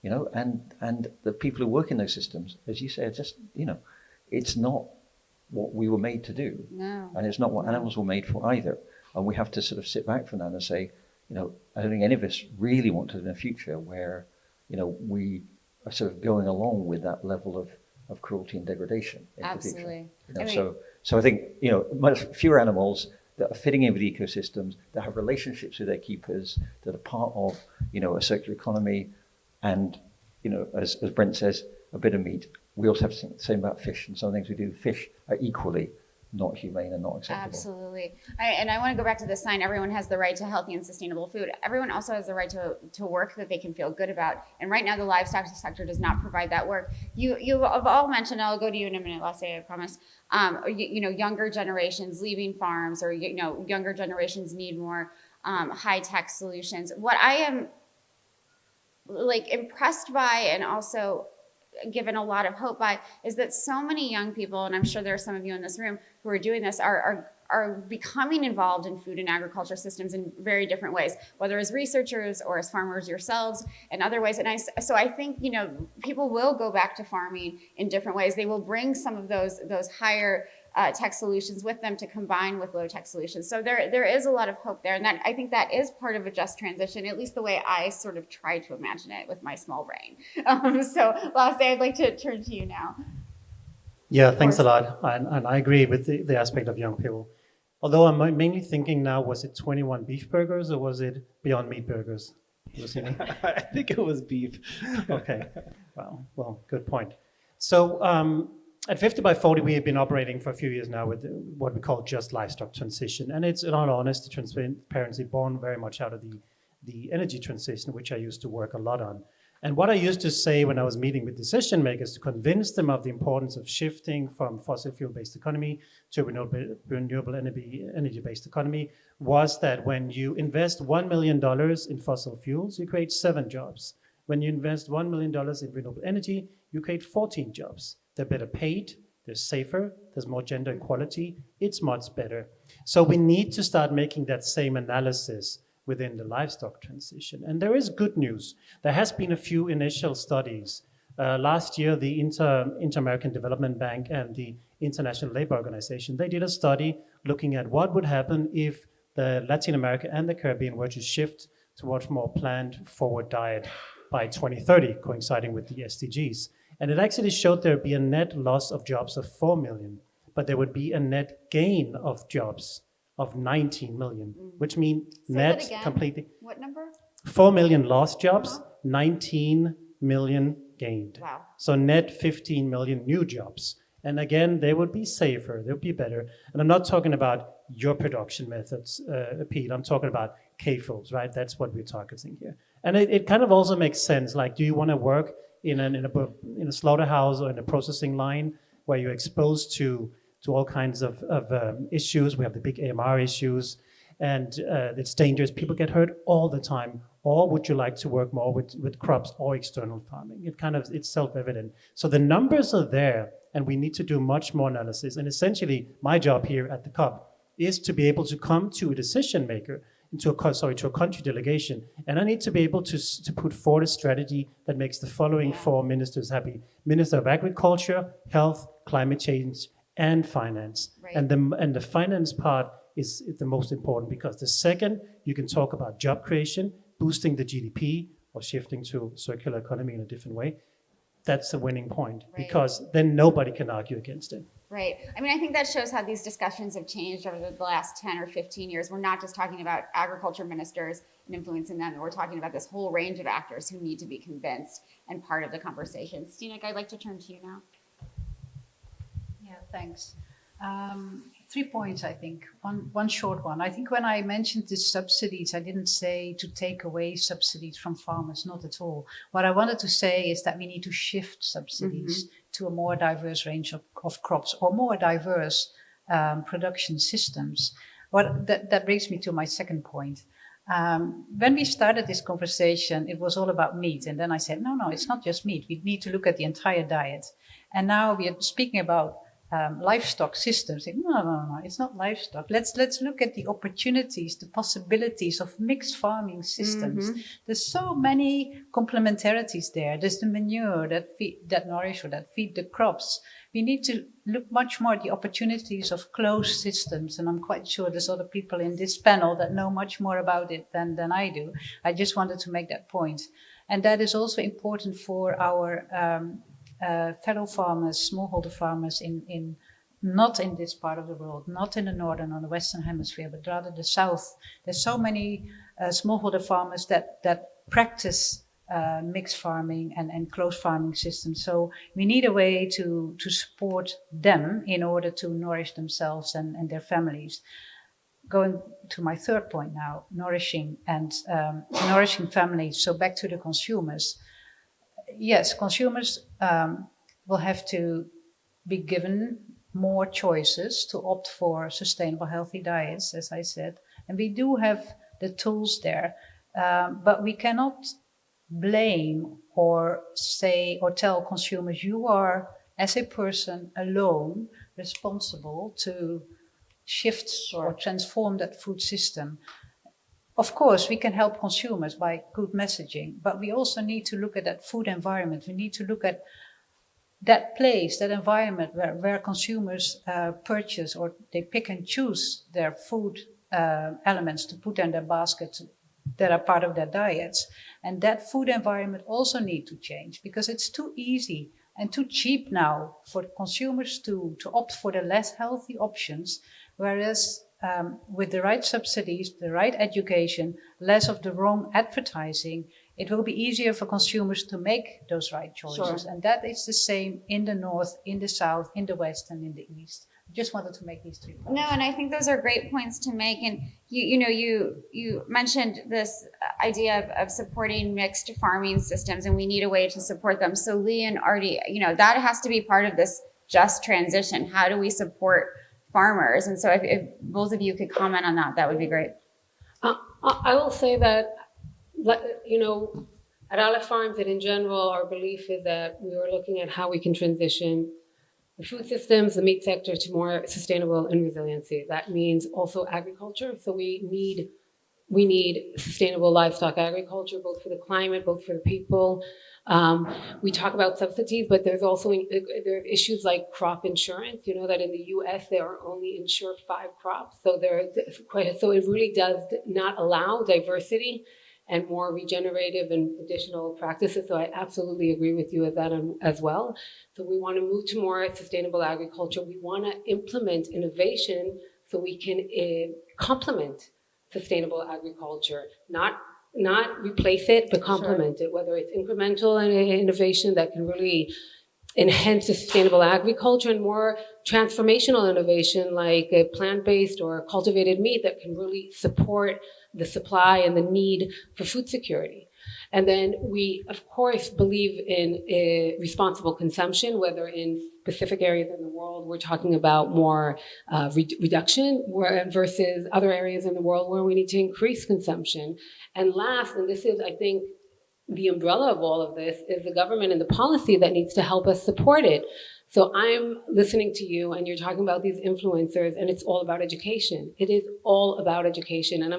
A: Absolutely.
D: And the people who work in those systems, as you say, are just, it's not what we were made to do.
A: No.
D: And it's not what animals were made for either. And we have to sort of sit back from that and say, I don't think any of us really want to live in a future where, we are sort of going along with that level of cruelty and degradation in
A: Absolutely.
D: the future. So I think, much fewer animals that are fitting in with ecosystems, that have relationships with their keepers, that are part of, a circular economy, and, as Brent says, a bit of meat. We also have to think the same about fish, and some things we do with fish are equally not humane and not acceptable.
A: Absolutely. I want to go back to the sign, everyone has the right to healthy and sustainable food. Everyone also has the right to work that they can feel good about. And right now the livestock sector does not provide that work. You've all mentioned, I'll go to you in a minute, Lasse, I promise, younger generations leaving farms, or, younger generations need more high-tech solutions. What I am impressed by, and also given a lot of hope by, is that so many young people, and I'm sure there are some of you in this room who are doing this, are becoming involved in food and agriculture systems in very different ways, whether as researchers or as farmers yourselves and other ways. And so I think, people will go back to farming in different ways. They will bring some of those higher tech solutions with them to combine with low tech solutions. So there is a lot of hope there. And I think that is part of a just transition, at least the way I sort of try to imagine it with my small brain. So Lasse, I'd like to turn to you now.
C: Yeah, thanks a lot. And I agree with the aspect of young people. Although I'm mainly thinking now, was it 21 beef burgers or was it Beyond Meat burgers?
E: I think it was beef.
C: Okay, well, good point. So at 50 by 40, we have been operating for a few years now with what we call just livestock transition. And it's, in all honesty, transparency, born very much out of the energy transition, which I used to work a lot on. And what I used to say when I was meeting with decision makers to convince them of the importance of shifting from fossil fuel-based economy to renewable energy-based economy was that when you invest $1 million in fossil fuels, you create 7 jobs. When you invest $1 million in renewable energy, you create 14 jobs. They're better paid, they're safer, there's more gender equality, it's much better. So we need to start making that same analysis within the livestock transition. And there is good news. There has been a few initial studies. Last year, the Inter-American Development Bank and the International Labour Organization, they did a study looking at what would happen if the Latin America and the Caribbean were to shift towards more plant-forward diet by 2030, coinciding with the SDGs. And it actually showed there would be a net loss of jobs of 4 million, but there would be a net gain of jobs of 19 million, which means net completely.
A: What number?
C: 4 million lost jobs, 19 million gained.
A: Wow.
C: So net 15 million new jobs. And again, they would be safer, they would be better. And I'm not talking about your production methods, Pete, I'm talking about CAFOs, right? That's what we're targeting here. And it kind of also makes sense. Like, do you want to work in a slaughterhouse or in a processing line where you're exposed to all kinds of issues? We have the big AMR issues, and it's dangerous. People get hurt all the time. Or would you like to work more with crops or external farming? It's self-evident. So the numbers are there, and we need to do much more analysis. And essentially, my job here at the COP is to be able to come to a decision maker, to a country delegation, and I need to be able to put forward a strategy that makes the following 4 ministers happy: Minister of Agriculture, Health, Climate Change, and Finance.
A: Right.
C: And the finance part is the most important, because the second you can talk about job creation, boosting the GDP, or shifting to circular economy in a different way, that's a winning point,
A: Right.
C: because then nobody can argue against it.
A: Right. I mean, I think that shows how these discussions have changed over the last 10 or 15 years. We're not just talking about agriculture ministers and influencing them. We're talking about this whole range of actors who need to be convinced and part of the conversation. Stina, I'd like to turn to you now.
F: Yeah, thanks. 3 points, I think. One short one. I think when I mentioned the subsidies, I didn't say to take away subsidies from farmers, not at all. What I wanted to say is that we need to shift subsidies to a more diverse range of crops or more diverse production systems. That brings me to my second point. When we started this conversation, it was all about meat. And then I said, no, it's not just meat. We need to look at the entire diet. And now we are speaking about livestock systems. No, it's not livestock. Let's look at the opportunities, the possibilities of mixed farming systems. There's so many complementarities there. There's the manure that nourish or that feed the crops. We need to look much more at the opportunities of closed systems, and I'm quite sure there's other people in this panel that know much more about it than I do. I just wanted to make that point. And that is also important for our fellow farmers, smallholder farmers in not in this part of the world, not in the northern or the western hemisphere, but rather the south. There's so many smallholder farmers that practice mixed farming and closed farming systems. So we need a way to support them in order to nourish themselves and their families. Going to my third point now, nourishing families. So back to the consumers. Yes, consumers will have to be given more choices to opt for sustainable, healthy diets, as I said. And we do have the tools there, but we cannot blame or say or tell consumers, you are, as a person alone, responsible to shift or transform that food system. Of course, we can help consumers by good messaging, but we also need to look at that food environment. We need to look at that place, that environment where consumers purchase or they pick and choose their food elements to put in their baskets that are part of their diets. And that food environment also needs to change, because it's too easy and too cheap now for consumers to opt for the less healthy options, whereas with the right subsidies, the right education, less of the wrong advertising, it will be easier for consumers to make those right choices. Sure. And that is the same in the north, in the south, in the west, and in the east. I just wanted to make these 3 points.
A: No, and I think those are great points to make. And you mentioned this idea of supporting mixed farming systems, and we need a way to support them. So Lee and Artie, that has to be part of this just transition. How do we support farmers? And so if both of you could comment on that, that would be great.
H: I will say that, at Aleph Farms and in general, our belief is that we are looking at how we can transition the food systems, the meat sector, to more sustainable and resiliency. That means also agriculture. So we need sustainable livestock agriculture, both for the climate, both for the people. We talk about subsidies, but there are issues like crop insurance. You know that in the U.S. they are only insured 5 crops, so so it really does not allow diversity and more regenerative and additional practices. So I absolutely agree with you with that as well. So we want to move to more sustainable agriculture. We want to implement innovation so we can complement sustainable agriculture, not replace it, but complement it, whether it's incremental innovation that can really enhance sustainable agriculture, and more transformational innovation like a plant-based or cultivated meat that can really support the supply and the need for food security. And then we, of course, believe in responsible consumption, whether in specific areas in the world we're talking about more reduction versus other areas in the world where we need to increase consumption. And last, and this is, I think, the umbrella of all of this, is the government and the policy that needs to help us support it. So I'm listening to you and you're talking about these influencers, and it's all about education. It is all about education. And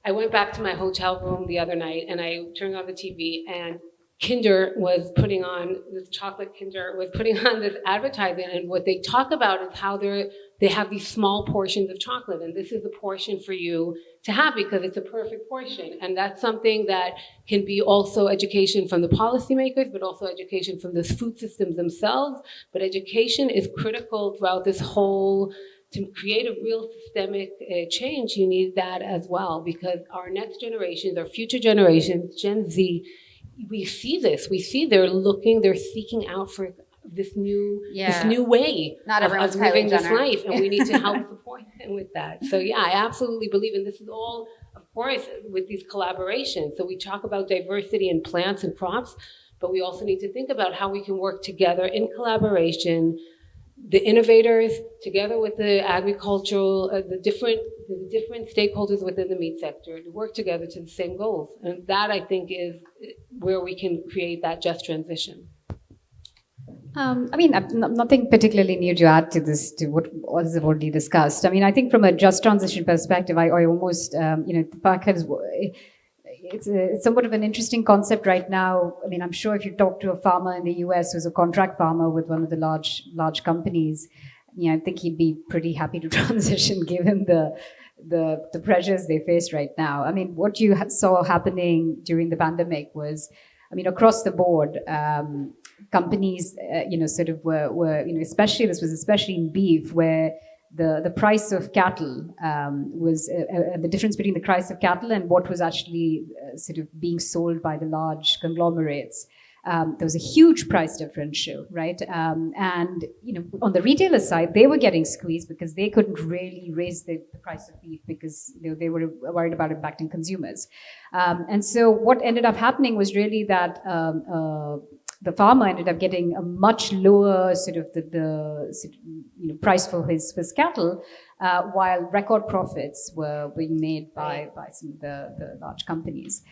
H: I went back to my hotel room the other night and I turned on the TV, and Kinder was putting on this advertising, and what they talk about is how they have these small portions of chocolate, and this is the portion for you to have because it's a perfect portion. And that's something that can be also education from the policymakers, but also education from the food systems themselves. But education is critical throughout this whole. To create a real systemic change, you need that as well, because our next generations, our future generations, Gen Z, we see this. We see they're seeking out for this new
A: Yeah.
H: way
A: Not
H: of
A: everyone's
H: us living
A: Kylie
H: this
A: Jenner.
H: life, and we need to help support them with that. So yeah, I absolutely believe, and this is all, of course, with these collaborations. So we talk about diversity in plants and crops, but we also need to think about how we can work together in collaboration, the innovators together with the agricultural, the different stakeholders within the meat sector to work together to the same goals. And that, I think, is where we can create that just transition.
G: I mean, nothing particularly new to add to this, to what was already discussed. I mean, I think from a just transition perspective, I almost, the fact is, it's somewhat of an interesting concept right now. I mean, I'm sure if you talk to a farmer in the US who's a contract farmer with one of the large companies, I think he'd be pretty happy to transition given the pressures they face right now. I mean, what you saw happening during the pandemic was, I mean, across the board, companies, sort of were especially, this was especially in beef, where the price of cattle was the difference between the price of cattle and what was actually sort of being sold by the large conglomerates. There was a huge price differential, right? And on the retailer side, they were getting squeezed because they couldn't really raise the price of beef because they were worried about impacting consumers. And so what ended up happening was really that the farmer ended up getting a much lower sort of the price for his cattle, while record profits were being made by some of the large companies.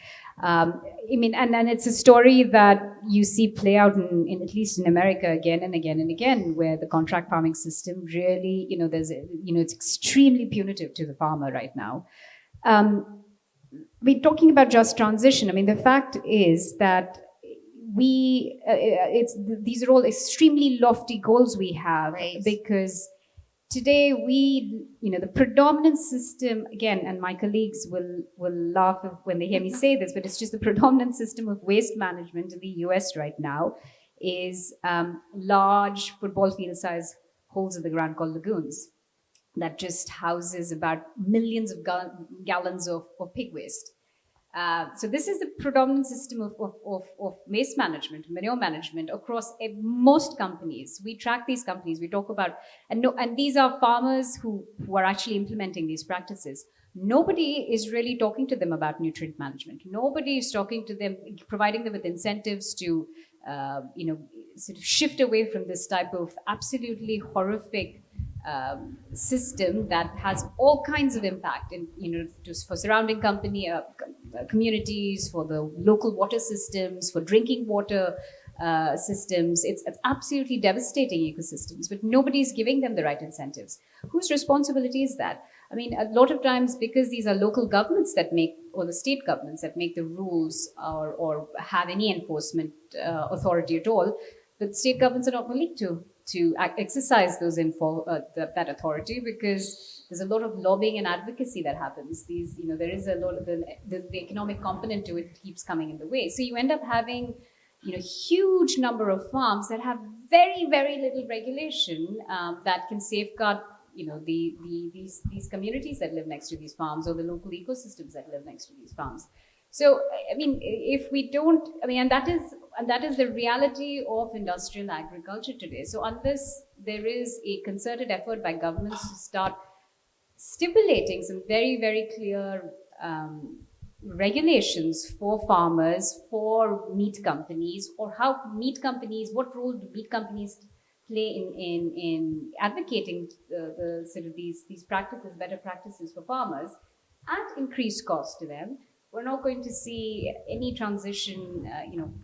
G: I mean, and it's a story that you see play out in at least in America again and again and again, where the contract farming system really, it's extremely punitive to the farmer right now. We're talking about just transition. I mean, the fact is that these are all extremely lofty goals we have, right? Because today the predominant system, again, and my colleagues will laugh when they hear me say this, but it's just the predominant system of waste management in the US right now is large football field size holes in the ground called lagoons that just houses about millions of gallons of pig waste. So this is the predominant system of waste management, manure management across most companies. We track these companies. We talk about, and these are farmers who are actually implementing these practices. Nobody is really talking to them about nutrient management. Nobody is talking to them, providing them with incentives to, sort of shift away from this type of absolutely horrific system that has all kinds of impact for surrounding communities, for the local water systems, for drinking water systems. It's absolutely devastating ecosystems, but nobody's giving them the right incentives. Whose responsibility is that? I mean, a lot of times, because these are local governments or the state governments that make the rules or have any enforcement authority at all, but state governments are not willing to exercise that authority, because there's a lot of lobbying and advocacy that happens. There is a lot of the economic component to it keeps coming in the way. So you end up having huge number of farms that have very, very little regulation that can safeguard these communities that live next to these farms, or the local ecosystems that live next to these farms. So, I mean, if we don't, I mean, and that is the reality of industrial agriculture today. So unless there is a concerted effort by governments to start stipulating some very, very clear regulations for farmers, for meat companies, or what role do meat companies play in advocating the sort of these practices, better practices for farmers, at increased cost to them, we're not going to see any transition,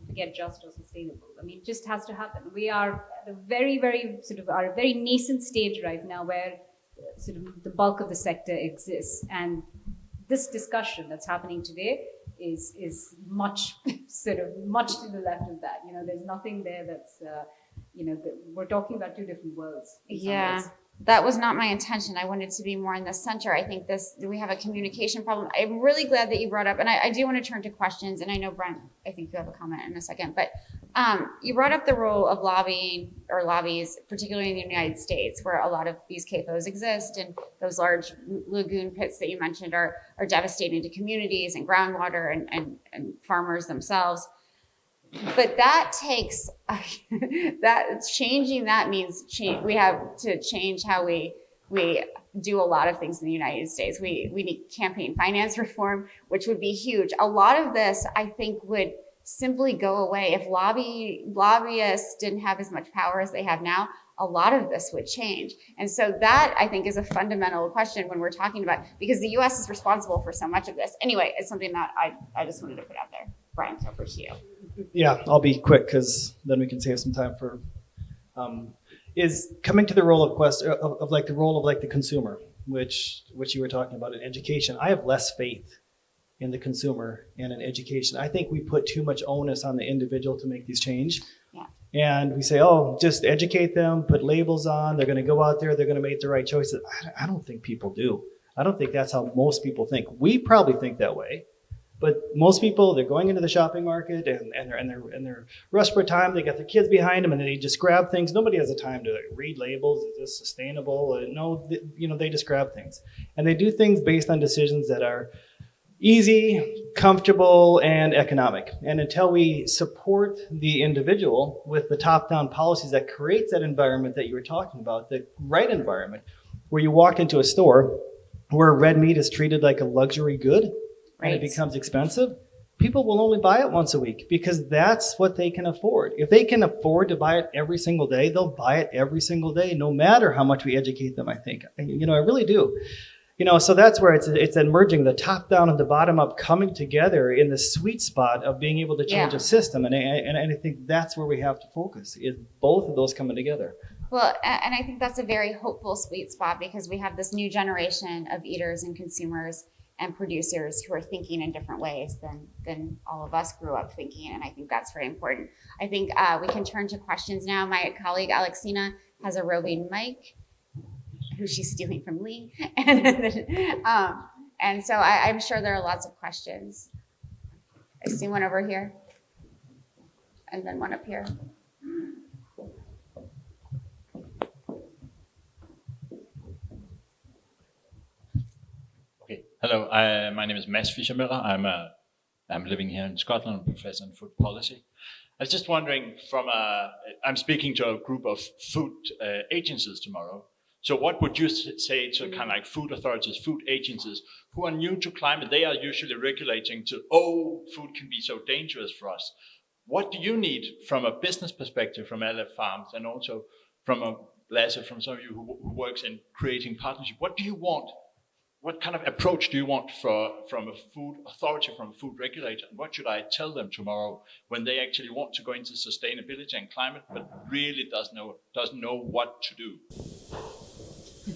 G: forget just or sustainable. I mean, it just has to happen. We are at a very, very a very nascent stage right now where sort of the bulk of the sector exists. And this discussion that's happening today is much to the left of that. There's nothing there that's, we're talking about two different worlds.
A: Yeah. That was not my intention. I wanted to be more in the center. I think we have a communication problem. I'm really glad that you brought up, and I do want to turn to questions, and I know, Brent, I think you have a comment in a second, but you brought up the role of lobbying or lobbies, particularly in the United States, where a lot of these CAFOs exist, and those large lagoon pits that you mentioned are devastating to communities and groundwater and farmers themselves. But that takes changing that means we have to change how we do a lot of things in the United States. We need campaign finance reform, which would be huge. A lot of this, I think, would simply go away if lobbyists didn't have as much power as they have now. A lot of this would change. And so that, I think, is a fundamental question when we're talking about, because the US is responsible for so much of this. Anyway, it's something that I just wanted to put out there. Brian, over to you.
E: Yeah, I'll be quick because then we can save some time for, is coming to the role of like the role of like the consumer, which you were talking about in education. I have less faith in the consumer and in education. I think we put too much onus on the individual to make these change.
A: Yeah.
E: And we say, oh, just educate them, put labels on, they're going to go out there, they're going to make the right choices. I don't think people do. I don't think that's how most people think. We probably think that way, but most people, they're going into the shopping market and they're rushed for time. They got their kids behind them and they just grab things. Nobody has the time to read labels. Is this sustainable? No, they just grab things. And they do things based on decisions that are easy, comfortable, and economic. And until we support the individual with the top-down policies that creates that environment that you were talking about, the right environment, where you walk into a store where red meat is treated like a luxury good,
A: Right.
E: and it becomes expensive, people will only buy it once a week because that's what they can afford. If they can afford to buy it every single day, they'll buy it every single day, no matter how much we educate them, I think. I really do. So that's where it's merging the top down and the bottom up coming together in the sweet spot of being able to change a system. And I think that's where we have to focus, is both of those coming together.
A: Well, and I think that's a very hopeful sweet spot because we have this new generation of eaters and consumers and producers who are thinking in different ways than all of us grew up thinking. And I think that's very important. I think we can turn to questions now. My colleague Alexina has a roving mic, who she's stealing from Lee. And so I'm sure there are lots of questions. I see one over here and then one up here.
I: Okay, hello, my name is Mads Fischer-Møller. I'm living here in Scotland, I'm a professor in food policy. I was just wondering I'm speaking to a group of food agencies tomorrow. So what would you say to kind of like food authorities, food agencies who are new to climate? They are usually regulating food can be so dangerous for us. What do you need from a business perspective from Aleph Farms and also from Lasse, from some of you who works in creating partnership? What do you want? What kind of approach do you want from a food authority, from a food regulator? And what should I tell them tomorrow when they actually want to go into sustainability and climate, but really doesn't know what to do?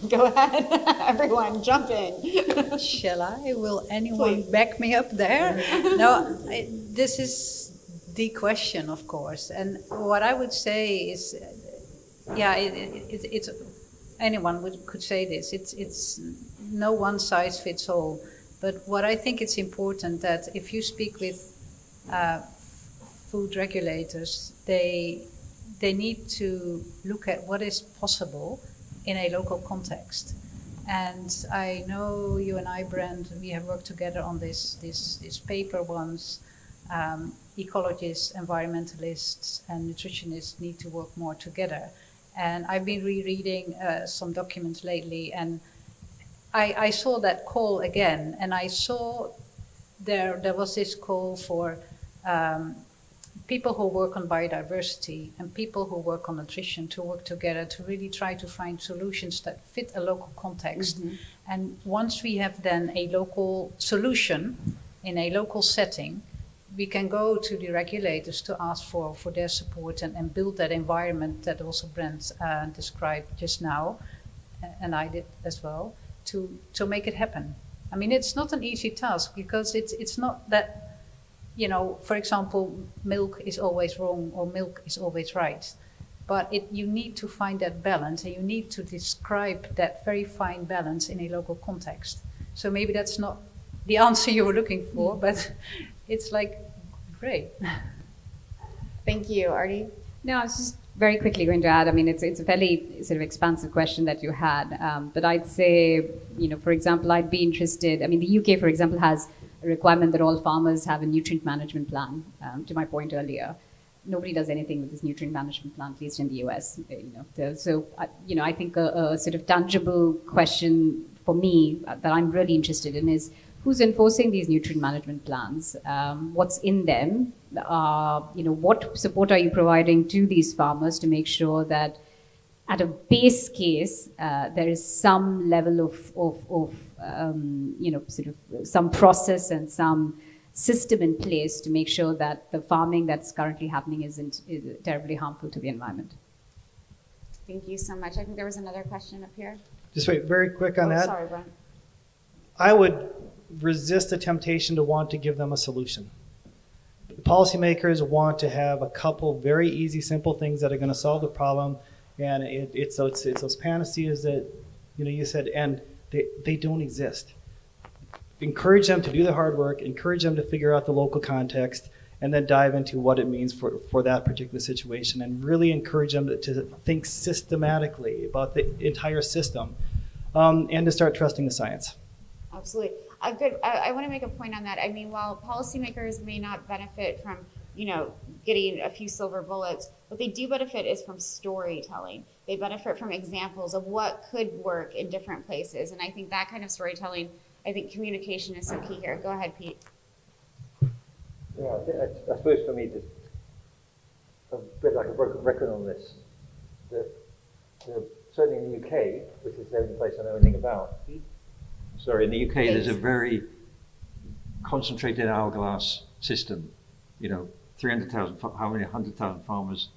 A: Go ahead, everyone, jump in.
F: Shall I? Will anyone back me up there? No, this is the question, of course. And what I would say is, it's anyone could say this. It's no one size fits all. But what I think it's important that if you speak with food regulators, they need to look at what is possible in a local context. And I know you and I, Brand, we have worked together on this paper once. Ecologists, environmentalists, and nutritionists need to work more together. And I've been rereading some documents lately, and I saw that call again, and I saw there was this call for people who work on biodiversity and people who work on nutrition to work together to really try to find solutions that fit a local context. Mm-hmm. And once we have then a local solution in a local setting, we can go to the regulators to ask for their support and build that environment that also Brent described just now, and I did as well, to make it happen. I mean, it's not an easy task because it's not that, for example, milk is always wrong or milk is always right. But you need to find that balance, and you need to describe that very fine balance in a local context. So maybe that's not the answer you were looking for, but it's like, great.
A: Thank you, Artie.
G: No, I was just very quickly going to add, I mean, it's a fairly sort of expansive question that you had, but I'd say, for example, I'd be interested, I mean, the UK, for example, has a requirement that all farmers have a nutrient management plan. To my point earlier, nobody does anything with this nutrient management plan, at least in the US. I think a sort of tangible question for me that I'm really interested in is who's enforcing these nutrient management plans? What's in them? What support are you providing to these farmers to make sure that at a base case, there is some level of some process and some system in place to make sure that the farming that's currently happening isn't terribly harmful to the environment.
A: Thank you so much. I think there was another question up here.
E: Just wait, very quick on that.
A: Sorry, Brent.
E: I would resist the temptation to want to give them a solution. The policymakers want to have a couple very easy, simple things that are going to solve the problem, and it's those panaceas that you said, and they don't exist. Encourage them to do the hard work, encourage them to figure out the local context, and then dive into what it means for that particular situation, and really encourage them to think systematically about the entire system, and to start trusting the science.
A: Absolutely. I want to make a point on that. I mean, while policymakers may not benefit from, getting a few silver bullets, what they do benefit is from storytelling. They benefit from examples of what could work in different places. And I think that kind of storytelling, I think communication is so key here. Go ahead, Pete.
D: Yeah, I suppose for me, just a bit like a broken record on this, that certainly in the UK, which is the only place I know anything about, in the UK there's a very concentrated hourglass system, 300,000, how many 100,000 farmers,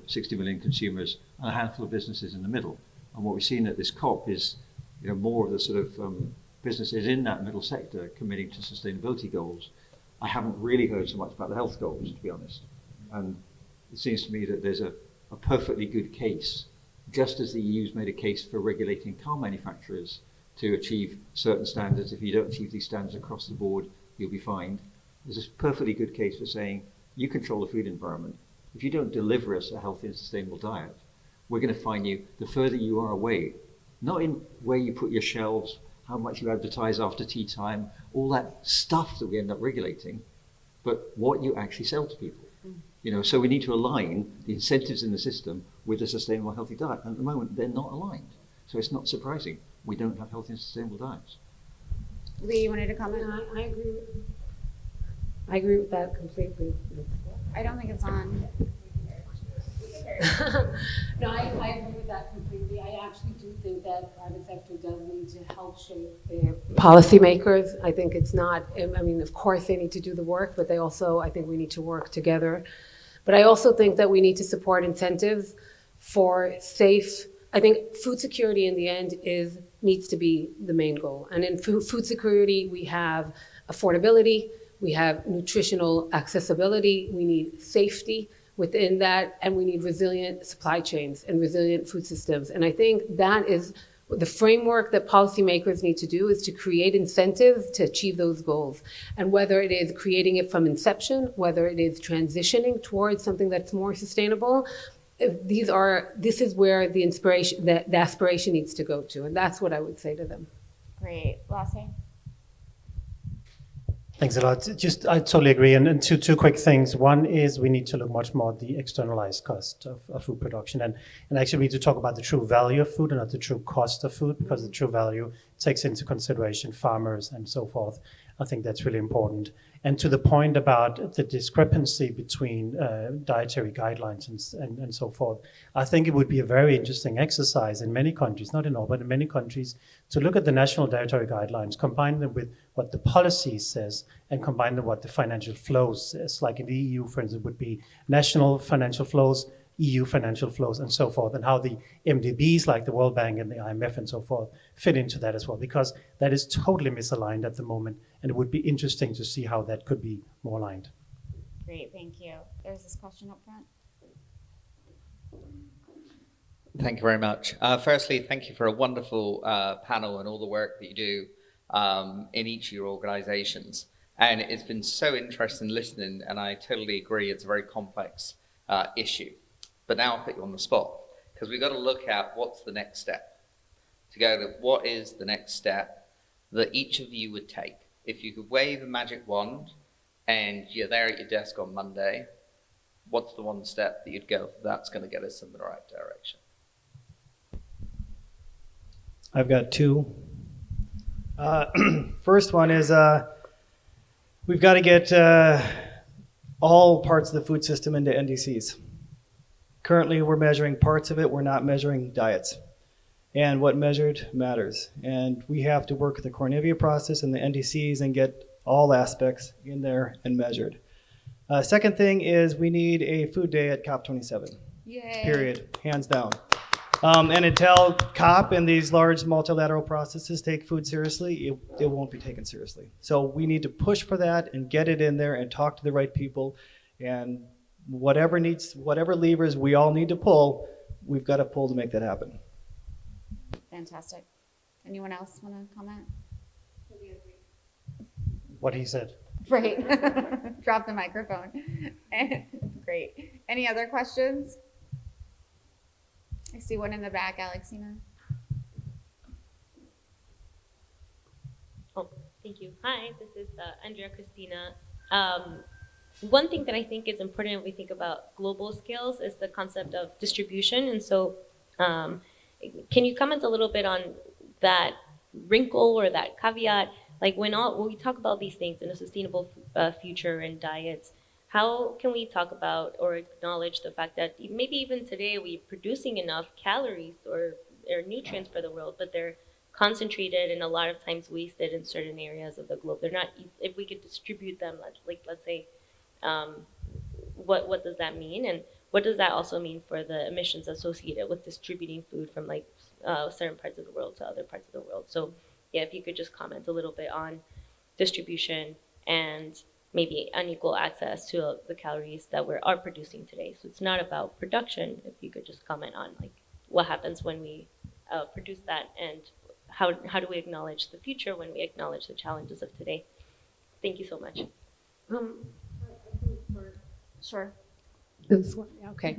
D: 60 million consumers, and a handful of businesses in the middle. And what we've seen at this COP is, more of the sort of businesses in that middle sector committing to sustainability goals. I haven't really heard so much about the health goals, to be honest. And it seems to me that there's a perfectly good case, just as the EU's made a case for regulating car manufacturers to achieve certain standards. If you don't achieve these standards across the board, you'll be fined. There's a perfectly good case for saying, you control the food environment. If you don't deliver us a healthy and sustainable diet, we're going to fine you the further you are away. Not in where you put your shelves, how much you advertise after tea time, all that stuff that we end up regulating, but what you actually sell to people. So we need to align the incentives in the system with a sustainable, healthy diet. And at the moment, they're not aligned. So it's not surprising we don't have healthy and sustainable diets.
A: Lee, you wanted to comment?
H: I agree. I agree with that completely.
A: I don't think it's on.
H: No, I agree with that completely. I actually do think that private sector does need to help shape their policymakers. I think it's not, of course they need to do the work, but I think we need to work together. But I also think that we need to support incentives for safe, I think food security in the end needs to be the main goal. And in food security, we have affordability, we have nutritional accessibility, we need safety within that, and we need resilient supply chains and resilient food systems. And I think that is the framework that policymakers need to do, is to create incentives to achieve those goals. And whether it is creating it from inception, whether it is transitioning towards something that's more sustainable, this is where the inspiration, the aspiration needs to go to. And that's what I would say to them.
A: Great. Lasse?
C: Thanks a lot. I totally agree. And two quick things. One is we need to look much more at the externalized cost of food production. And actually we need to talk about the true value of food and not the true cost of food, because the true value takes into consideration farmers and so forth. I think that's really important. And to the point about the discrepancy between dietary guidelines and so forth, I think it would be a very interesting exercise in many countries, not in all, but in many countries, to look at the national dietary guidelines, combine them with what the policy says, and combine them with what the financial flows says. Like in the EU, for instance, would be national financial flows, EU financial flows, and so forth, and how the MDBs like the World Bank and the IMF and so forth fit into that as well, because that is totally misaligned at the moment, and it would be interesting to see how that could be more aligned.
A: Great, thank you. There's this question up front.
J: Thank you very much. Firstly, thank you for a wonderful panel and all the work that you do in each of your organizations. And it's been so interesting listening, and I totally agree it's a very complex issue. But now I'll put you on the spot, because we've got to look at what's the next step. To go to what is the next step that each of you would take if you could wave a magic wand and you're there at your desk on Monday, what's the one step that you'd go, that's going to get us in the right direction?
E: I've got two. First one is we've got to get all parts of the food system into NDCs. Currently, we're measuring parts of it. We're not measuring diets. And what measured matters. And we have to work with the Cornivia process and the NDCs and get all aspects in there and measured. Second thing is we need a food day at COP27.
A: Yay.
E: Period. Hands down. And until COP and these large multilateral processes take food seriously, it won't be taken seriously. So we need to push for that and get it in there and talk to the right people. And whatever levers we all need to pull, we've got to pull to make that happen.
A: Fantastic. Anyone else want to comment?
C: What he said.
A: Right. Drop the microphone. Great. Any other questions? I see one in the back, Alexina.
K: Oh, thank you. Hi, this is Andrea Christina. One thing that I think is important when we think about global scales is the concept of distribution. And so can you comment a little bit on that wrinkle or that caveat? Like when we talk about these things in a sustainable future and diets, how can we talk about or acknowledge the fact that maybe even today we're producing enough calories or nutrients for the world, but they're concentrated and a lot of times wasted in certain areas of the globe. They're not, if we could distribute them, like let's say, what does that mean? And what does that also mean for the emissions associated with distributing food from like certain parts of the world to other parts of the world? So yeah, if you could just comment a little bit on distribution and maybe unequal access to the calories that we are producing today. So it's not about production. If you could just comment on like what happens when we produce that and how do we acknowledge the future when we acknowledge the challenges of today? Thank you so much.
A: Sure.
H: This one, okay.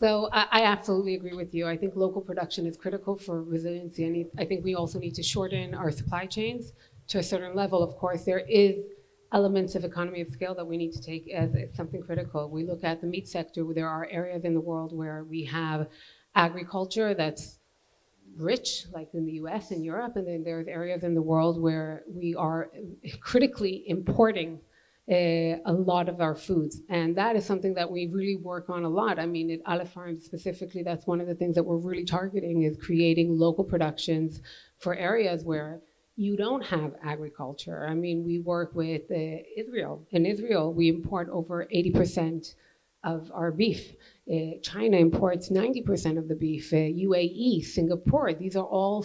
H: So I absolutely agree with you. I think local production is critical for resiliency. And I think we also need to shorten our supply chains to a certain level. Of course, there is elements of economy of scale that we need to take as something critical. We look at the meat sector, there are areas in the world where we have agriculture that's rich, like in the US and Europe, and then there's areas in the world where we are critically importing a lot of our foods. And that is something that we really work on a lot. I mean, at Aleph Farms specifically, that's one of the things that we're really targeting is creating local productions for areas where you don't have agriculture. I mean, we work with Israel. In Israel, we import over 80% of our beef. China imports 90% of the beef. UAE, Singapore, these are all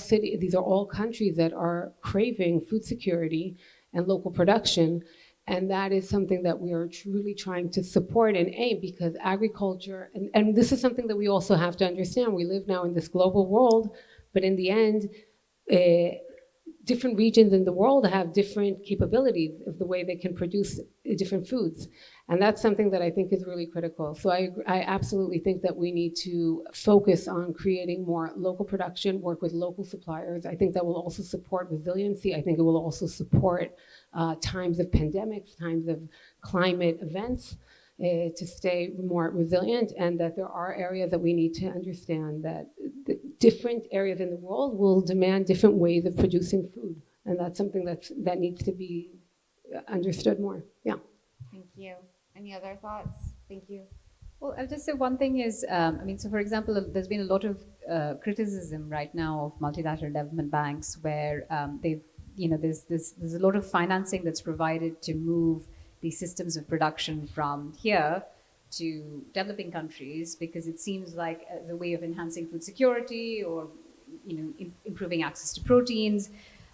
H: countries that are craving food security and local production. And that is something that we are truly trying to support and aim, because agriculture, and this is something that we also have to understand. We live now in this global world, but in the end, different regions in the world have different capabilities of the way they can produce different foods. And that's something that I think is really critical. So I absolutely think that we need to focus on creating more local production, work with local suppliers. I think that will also support resiliency. I think it will also support times of pandemics, times of climate events, to stay more resilient, and that there are areas that we need to understand that the different areas in the world will demand different ways of producing food. And that's something that needs to be understood more. Yeah.
A: Thank you. Any other thoughts? Thank you.
G: Well, I'll just say one thing is, so for example, there's been a lot of criticism right now of multilateral development banks where there's a lot of financing that's provided to move these systems of production from here to developing countries, because it seems like the way of enhancing food security or improving access to proteins,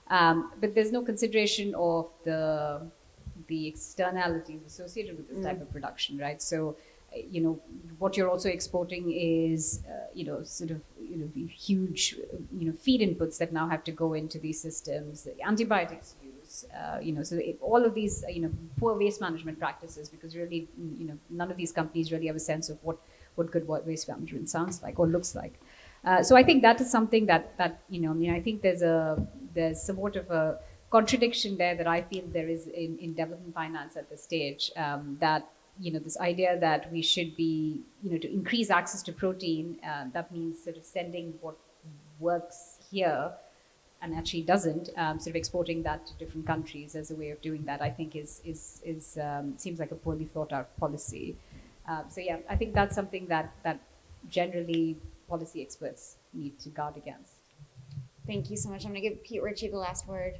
G: but there's no consideration of the externalities associated with this type of production, right? So, what you're also exporting is, huge, feed inputs that now have to go into these systems, the antibiotics use, so all of these, poor waste management practices, because really, none of these companies really have a sense of what good waste management sounds like or looks like. So I think that is something that I think there's somewhat of a contradiction there that I feel there is in development finance at this stage, that this idea that we should be, to increase access to protein, that means sort of sending what works here and actually doesn't, sort of exporting that to different countries as a way of doing that, I think seems like a poorly thought out policy. So yeah, I think that's something that generally policy experts need to guard against.
A: Thank you so much. I'm going to give Pete Ritchie the last word.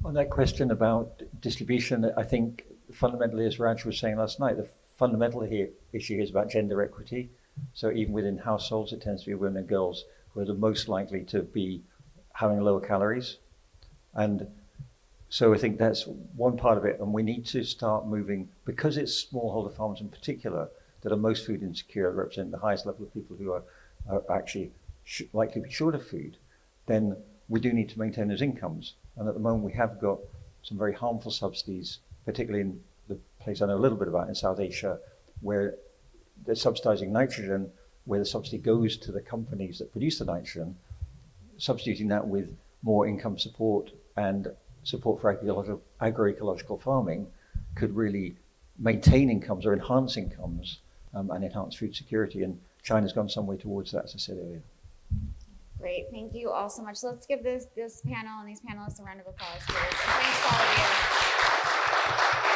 D: On that question about distribution, I think fundamentally, as Raj was saying last night, the fundamental issue is about gender equity. So even within households, it tends to be women and girls who are the most likely to be having lower calories. And so I think that's one part of it. And we need to start moving, because it's smallholder farms in particular that are most food insecure, represent the highest level of people who are actually likely to be short of food, then we do need to maintain those incomes. And at the moment, we have got some very harmful subsidies, particularly in the place I know a little bit about in South Asia, where they're subsidizing nitrogen, where the subsidy goes to the companies that produce the nitrogen, substituting that with more income support and support for agroecological farming could really maintain incomes or enhance incomes and enhance food security. And China's gone some way towards that, as I said earlier.
A: Great, thank you all so much. So let's give this panel and these panelists a round of applause, please. And thanks to all of you.